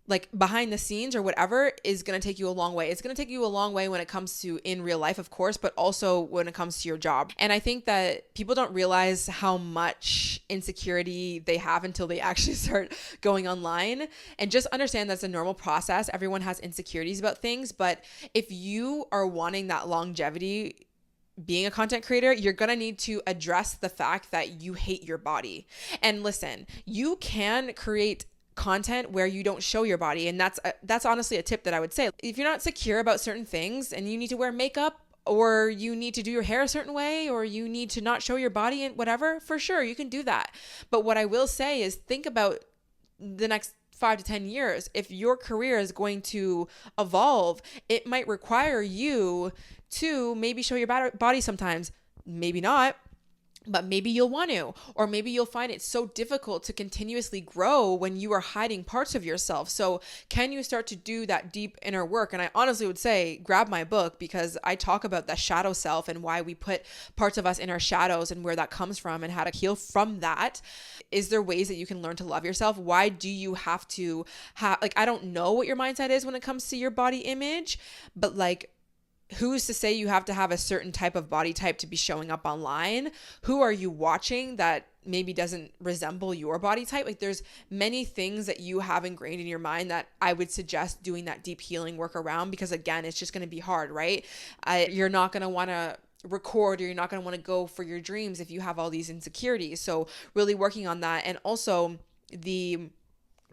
like behind the scenes or whatever, is going to take you a long way. It's going to take you a long way when it comes to in real life, of course, but also when it comes to your job. And I think that people don't realize how much insecurity they have until they actually start going online. And just understand that's a normal process. Everyone has insecurities about things. But if you are wanting that longevity being a content creator, you're going to need to address the fact that you hate your body. And listen, you can create content where you don't show your body, and that's honestly a tip that I would say. If you're not secure about certain things and you need to wear makeup, or you need to do your hair a certain way, or you need to not show your body and whatever, for sure you can do that. But what I will say is think about the next 5 to 10 years. If your career is going to evolve, it might require you to maybe show your body sometimes, maybe not. But maybe you'll want to, or maybe you'll find it so difficult to continuously grow when you are hiding parts of yourself. So can you start to do that deep inner work? And I honestly would say grab my book, because I talk about the shadow self and why we put parts of us in our shadows and where that comes from and how to heal from that. Is there ways that you can learn to love yourself? Why do you have to I don't know what your mindset is when it comes to your body image, but who's to say you have to have a certain type of body type to be showing up online? Who are you watching that maybe doesn't resemble your body type? There's many things that you have ingrained in your mind that I would suggest doing that deep healing work around, because again, it's just going to be hard, right? You're not going to want to record, or you're not going to want to go for your dreams if you have all these insecurities. So really working on that. And also the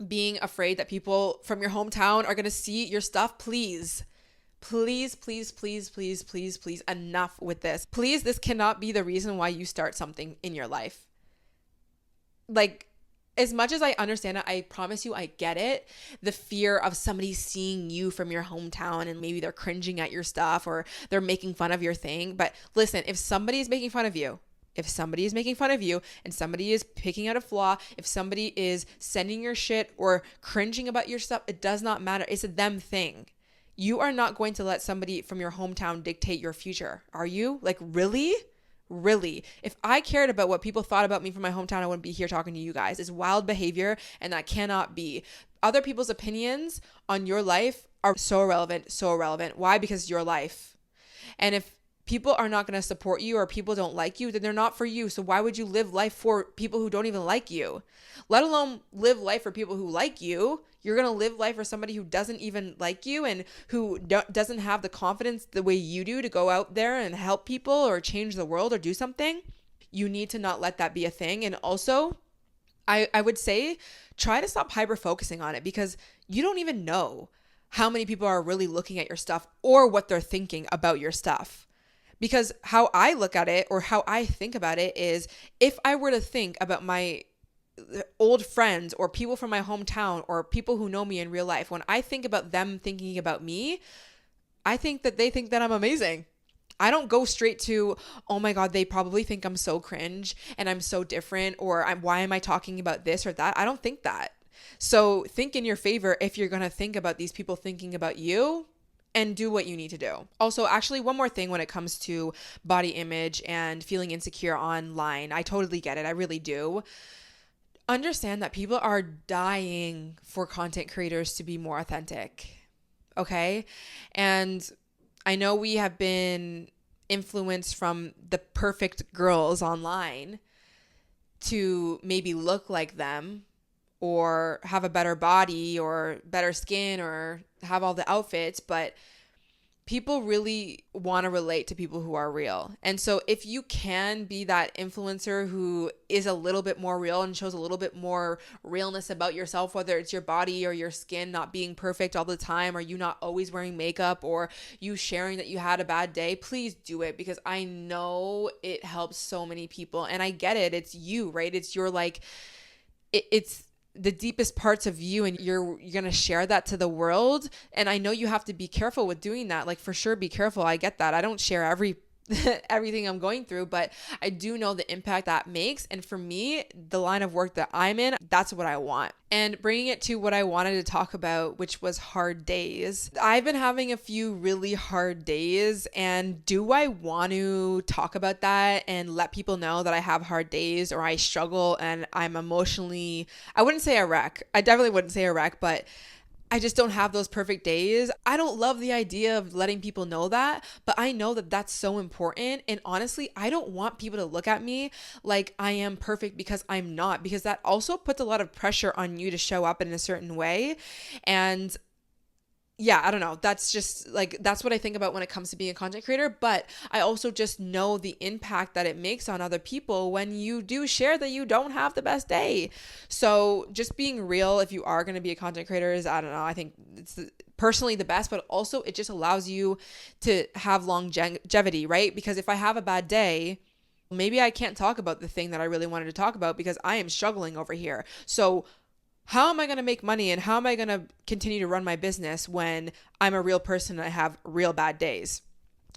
being afraid that people from your hometown are going to see your stuff. Please, enough with this. Please, this cannot be the reason why you start something in your life. As much as I understand it, I promise you I get it. The fear of somebody seeing you from your hometown and maybe they're cringing at your stuff or they're making fun of your thing. But listen, if somebody is making fun of you, and somebody is picking out a flaw, if somebody is sending your shit or cringing about your stuff, it does not matter. It's a them thing. You are not going to let somebody from your hometown dictate your future, are you? Really? Really? If I cared about what people thought about me from my hometown, I wouldn't be here talking to you guys. It's wild behavior, and that cannot be. Other people's opinions on your life are so irrelevant. Why? Because it's your life. And if people are not going to support you, or people don't like you, then they're not for you. So why would you live life for people who don't even like you? Let alone live life for people who like you. You're going to live life for somebody who doesn't even like you and who doesn't have the confidence the way you do to go out there and help people or change the world or do something. You need to not let that be a thing. And also, I would say try to stop hyper-focusing on it, because you don't even know how many people are really looking at your stuff or what they're thinking about your stuff. Because how I look at it, or how I think about it, is if I were to think about my old friends or people from my hometown or people who know me in real life, when I think about them thinking about me, I think that they think that I'm amazing. I don't go straight to, oh my God, they probably think I'm so cringe and I'm so different, or why am I talking about this or that? I don't think that. So think in your favor if you're going to think about these people thinking about you, and do what you need to do. Also, actually, one more thing when it comes to body image and feeling insecure online. I totally get it. I really do. Understand that people are dying for content creators to be more authentic. Okay? And I know we have been influenced from the perfect girls online to maybe look like them, or have a better body or better skin or have all the outfits, but people really want to relate to people who are real. And so if you can be that influencer who is a little bit more real and shows a little bit more realness about yourself, whether it's your body or your skin not being perfect all the time, or you not always wearing makeup, or you sharing that you had a bad day, please do it, because I know it helps so many people. And I get it. It's you, right? It's your it's the deepest parts of you, and you're going to share that to the world. And I know you have to be careful with doing that. For sure, be careful. I get that. I don't share every everything I'm going through, but I do know the impact that makes. And for me, the line of work that I'm in, that's what I want. And bringing it to what I wanted to talk about, which was hard days. I've been having a few really hard days, and do I want to talk about that and let people know that I have hard days or I struggle and I'm emotionally, I wouldn't say a wreck. I definitely wouldn't say a wreck, but I just don't have those perfect days. I don't love the idea of letting people know that, but I know that that's so important. And honestly, I don't want people to look at me like I am perfect, because I'm not, because that also puts a lot of pressure on you to show up in a certain way. And yeah, I don't know. That's just like, that's what I think about when it comes to being a content creator. But I also just know the impact that it makes on other people when you do share that you don't have the best day. So just being real, if you are going to be a content creator, is, I don't know, I think it's personally the best, but also it just allows you to have longevity, right? Because if I have a bad day, maybe I can't talk about the thing that I really wanted to talk about because I am struggling over here. So how am I going to make money and how am I going to continue to run my business when I'm a real person and I have real bad days,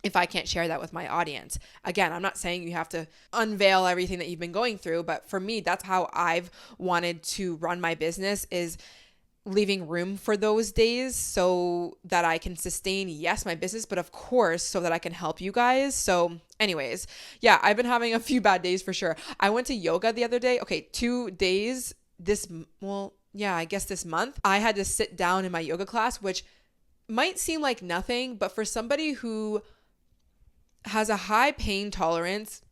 if I can't share that with my audience? Again, I'm not saying you have to unveil everything that you've been going through, but for me, that's how I've wanted to run my business, is leaving room for those days so that I can sustain, yes, my business, but of course, so that I can help you guys. So anyways, yeah, I've been having a few bad days for sure. I went to yoga the other day. Okay, 2 days this month, I had to sit down in my yoga class, which might seem like nothing, but for somebody who has a high pain tolerance,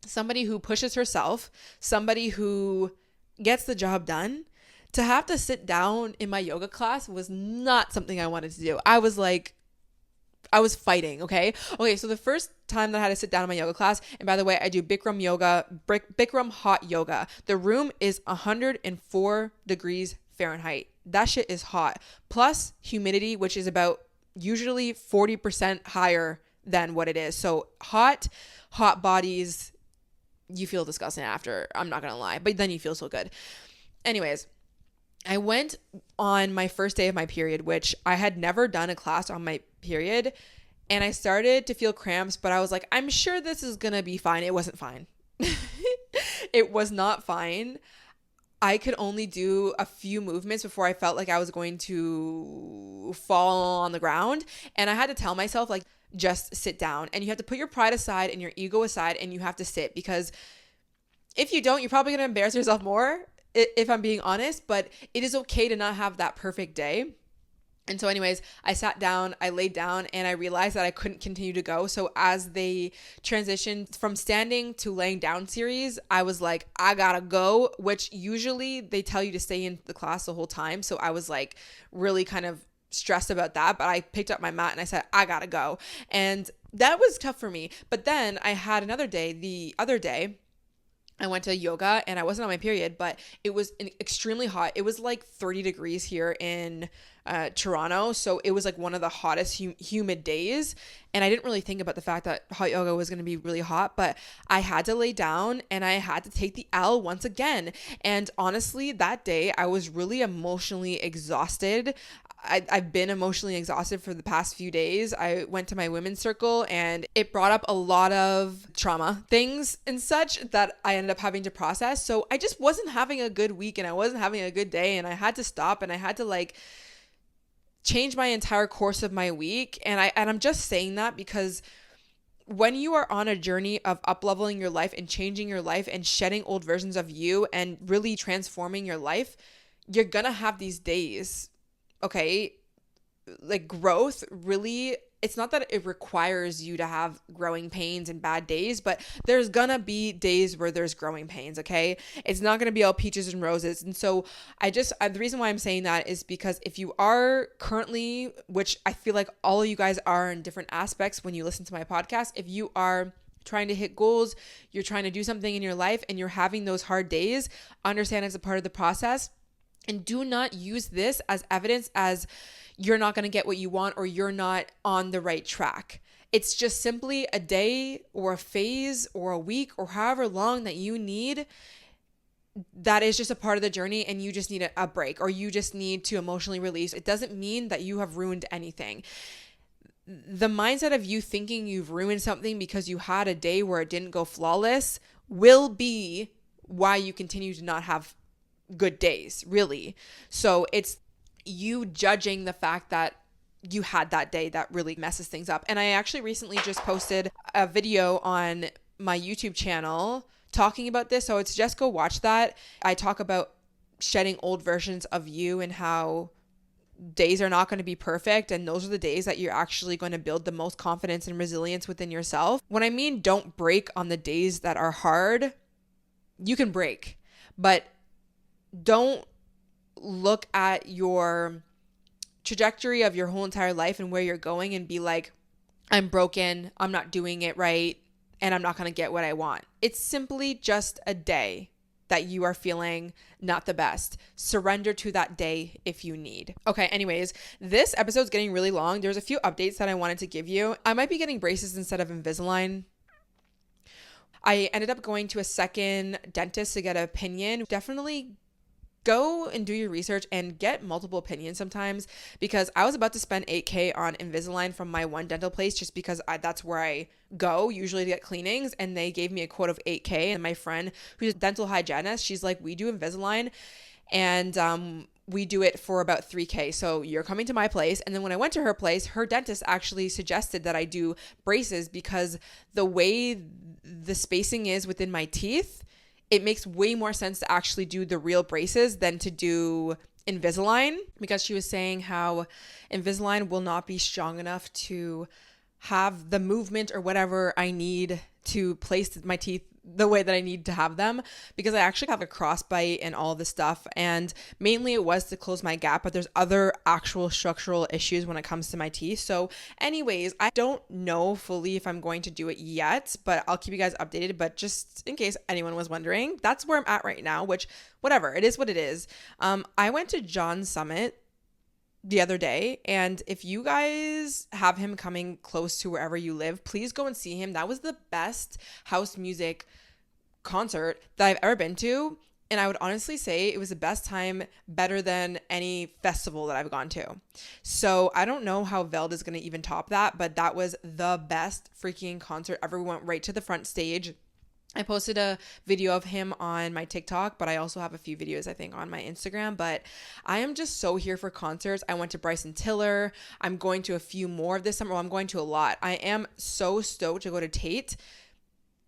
somebody who pushes herself, somebody who gets the job done, to have to sit down in my yoga class was not something I wanted to do. I was fighting, okay? Okay, so the first time that I had to sit down in my yoga class, and by the way, I do Bikram yoga, Bikram hot yoga. The room is 104 degrees Fahrenheit. That shit is hot. Plus humidity, which is about usually 40% higher than what it is. So hot bodies, you feel disgusting after, I'm not gonna lie, but then you feel so good. Anyways, I went on my first day of my period, which I had never done a class on my period, and I started to feel cramps, but I was like, I'm sure this is gonna be fine. It wasn't fine. It was not fine. I could only do a few movements before I felt like I was going to fall on the ground, and I had to tell myself, like, just sit down, and you have to put your pride aside and your ego aside, and you have to sit, because if you don't, you're probably gonna embarrass yourself more, if I'm being honest. But it is okay to not have that perfect day. And so anyways, I sat down, I laid down, and I realized that I couldn't continue to go. So as they transitioned from standing to laying down series, I was like, I gotta go, which usually they tell you to stay in the class the whole time. So I was like really kind of stressed about that, but I picked up my mat and I said, I gotta go. And that was tough for me. But then I had another day. The other day, I went to yoga and I wasn't on my period, but it was extremely hot. It was like 30 degrees here in Toronto. So it was like one of the hottest humid days. And I didn't really think about the fact that hot yoga was going to be really hot, but I had to lay down and I had to take the L once again. And honestly, that day I was really emotionally exhausted. I've been emotionally exhausted for the past few days. I went to my women's circle and it brought up a lot of trauma things and such that I ended up having to process. So I just wasn't having a good week and I wasn't having a good day, and I had to stop and I had to like change my entire course of my week. And I'm just saying that because when you are on a journey of up-leveling your life and changing your life and shedding old versions of you and really transforming your life, you're gonna have these days. Okay, like growth really, it's not that it requires you to have growing pains and bad days, but there's gonna be days where there's growing pains, okay? It's not gonna be all peaches and roses. And so the reason why I'm saying that is because if you are currently, which I feel like all of you guys are in different aspects when you listen to my podcast, if you are trying to hit goals, you're trying to do something in your life and you're having those hard days, understand it's a part of the process. And do not use this as evidence as you're not going to get what you want or you're not on the right track. It's just simply a day or a phase or a week or however long that you need. That is just a part of the journey, and you just need a break, or you just need to emotionally release. It doesn't mean that you have ruined anything. the mindset of you thinking you've ruined something because you had a day where it didn't go flawless will be why you continue to not have good days, really. So it's you judging the fact that you had that day that really messes things up. And I actually recently just posted a video on my YouTube channel talking about this. So it's just go watch that. I talk about shedding old versions of you and how days are not going to be perfect, and those are the days that you're actually going to build the most confidence and resilience within yourself. When I mean don't break on the days that are hard, you can break, but don't look at your trajectory of your whole entire life and where you're going and be like, I'm broken, I'm not doing it right, and I'm not going to get what I want. It's simply just a day that you are feeling not the best. Surrender to that day if you need. Okay, anyways, this episode's getting really long. There's a few updates that I wanted to give you. I might be getting braces instead of Invisalign. I ended up going to a second dentist to get an opinion. Definitely go and do your research and get multiple opinions sometimes, because I was about to spend $8,000 on Invisalign from my one dental place just because that's where I go usually to get cleanings, and they gave me a quote of $8,000. And my friend who's a dental hygienist, she's like, we do Invisalign and we do it for about $3,000. So you're coming to my place. And then when I went to her place, her dentist actually suggested that I do braces because the way the spacing is within my teeth, it makes way more sense to actually do the real braces than to do Invisalign, because she was saying how Invisalign will not be strong enough to have the movement or whatever I need to place my teeth the way that I need to have them, because I actually have a crossbite and all this stuff, and mainly it was to close my gap, but there's other actual structural issues when it comes to my teeth. So anyways, I don't know fully if I'm going to do it yet, but I'll keep you guys updated. But just in case anyone was wondering, that's where I'm at right now, which whatever, it is what it is. I went to John's Summit the other day, and if you guys have him coming close to wherever you live, please go and see him. That was the best house music concert that I've ever been to, and I would honestly say it was the best time, better than any festival that I've gone to. So I don't know how Veld is going to even top that, but that was the best freaking concert ever. We went right to the front stage. I posted a video of him on my TikTok, but I also have a few videos, I think, on my Instagram. But I am just so here for concerts. I went to Bryson Tiller. I'm going to a few more of this summer. Well, I'm going to a lot. I am so stoked to go to Tate.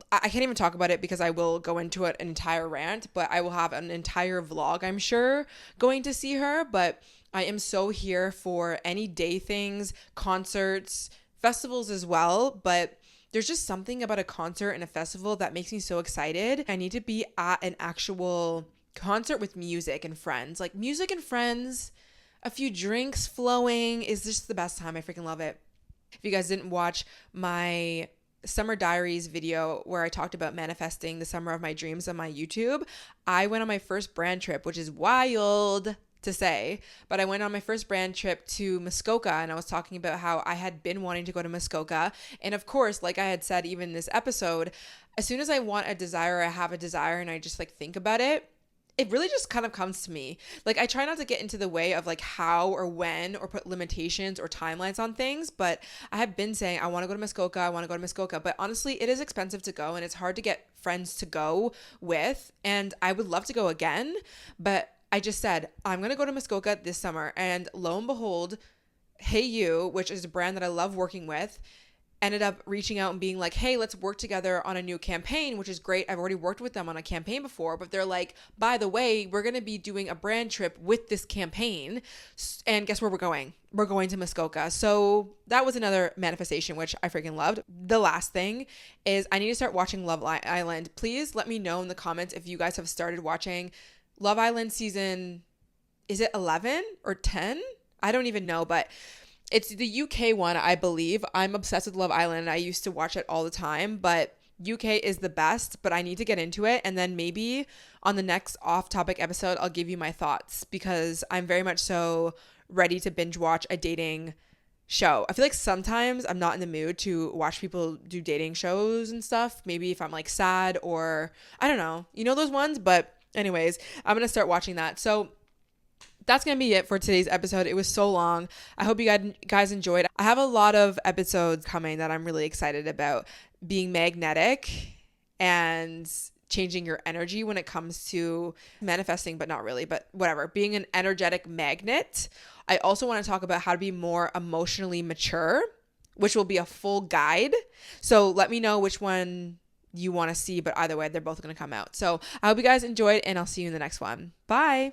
I can't even talk about it because I will go into an entire rant, but I will have an entire vlog, I'm sure, going to see her. But I am so here for any day things, concerts, festivals as well. But there's just something about a concert and a festival that makes me so excited. I need to be at an actual concert with music and friends. Like music and friends, a few drinks flowing is just the best time. I freaking love it. If you guys didn't watch my Summer Diaries video where I talked about manifesting the summer of my dreams on my YouTube, I went on my first brand trip, which is wild to say, but I went on my first brand trip to Muskoka, and I was talking about how I had been wanting to go to Muskoka. And of course, like I had said, even this episode, as soon as I want a desire, I have a desire, and I just like think about it, it really just kind of comes to me. Like I try not to get into the way of like how or when or put limitations or timelines on things, but I have been saying I want to go to Muskoka, I want to go to Muskoka, but honestly, it is expensive to go and it's hard to get friends to go with, and I would love to go again, but I just said, I'm going to go to Muskoka this summer. And lo and behold, Hey You, which is a brand that I love working with, ended up reaching out and being like, hey, let's work together on a new campaign, which is great. I've already worked with them on a campaign before, but they're like, by the way, we're going to be doing a brand trip with this campaign. And guess where we're going? We're going to Muskoka. So that was another manifestation, which I freaking loved. The last thing is I need to start watching Love Island. Please let me know in the comments if you guys have started watching Love Island season, is it 11 or 10? I don't even know, but it's the UK one, I believe. I'm obsessed with Love Island. I used to watch it all the time, but UK is the best, but I need to get into it. And then maybe on the next off-topic episode, I'll give you my thoughts, because I'm very much so ready to binge watch a dating show. I feel like sometimes I'm not in the mood to watch people do dating shows and stuff. Maybe if I'm like sad or I don't know, you know those ones, but anyways, I'm going to start watching that. So that's going to be it for today's episode. It was so long. I hope you guys enjoyed. I have a lot of episodes coming that I'm really excited about. Being magnetic and changing your energy when it comes to manifesting, but not really, but whatever. Being an energetic magnet. I also want to talk about how to be more emotionally mature, which will be a full guide. So let me know which one you want to see, but either way, they're both going to come out. So I hope you guys enjoyed, and I'll see you in the next one. Bye.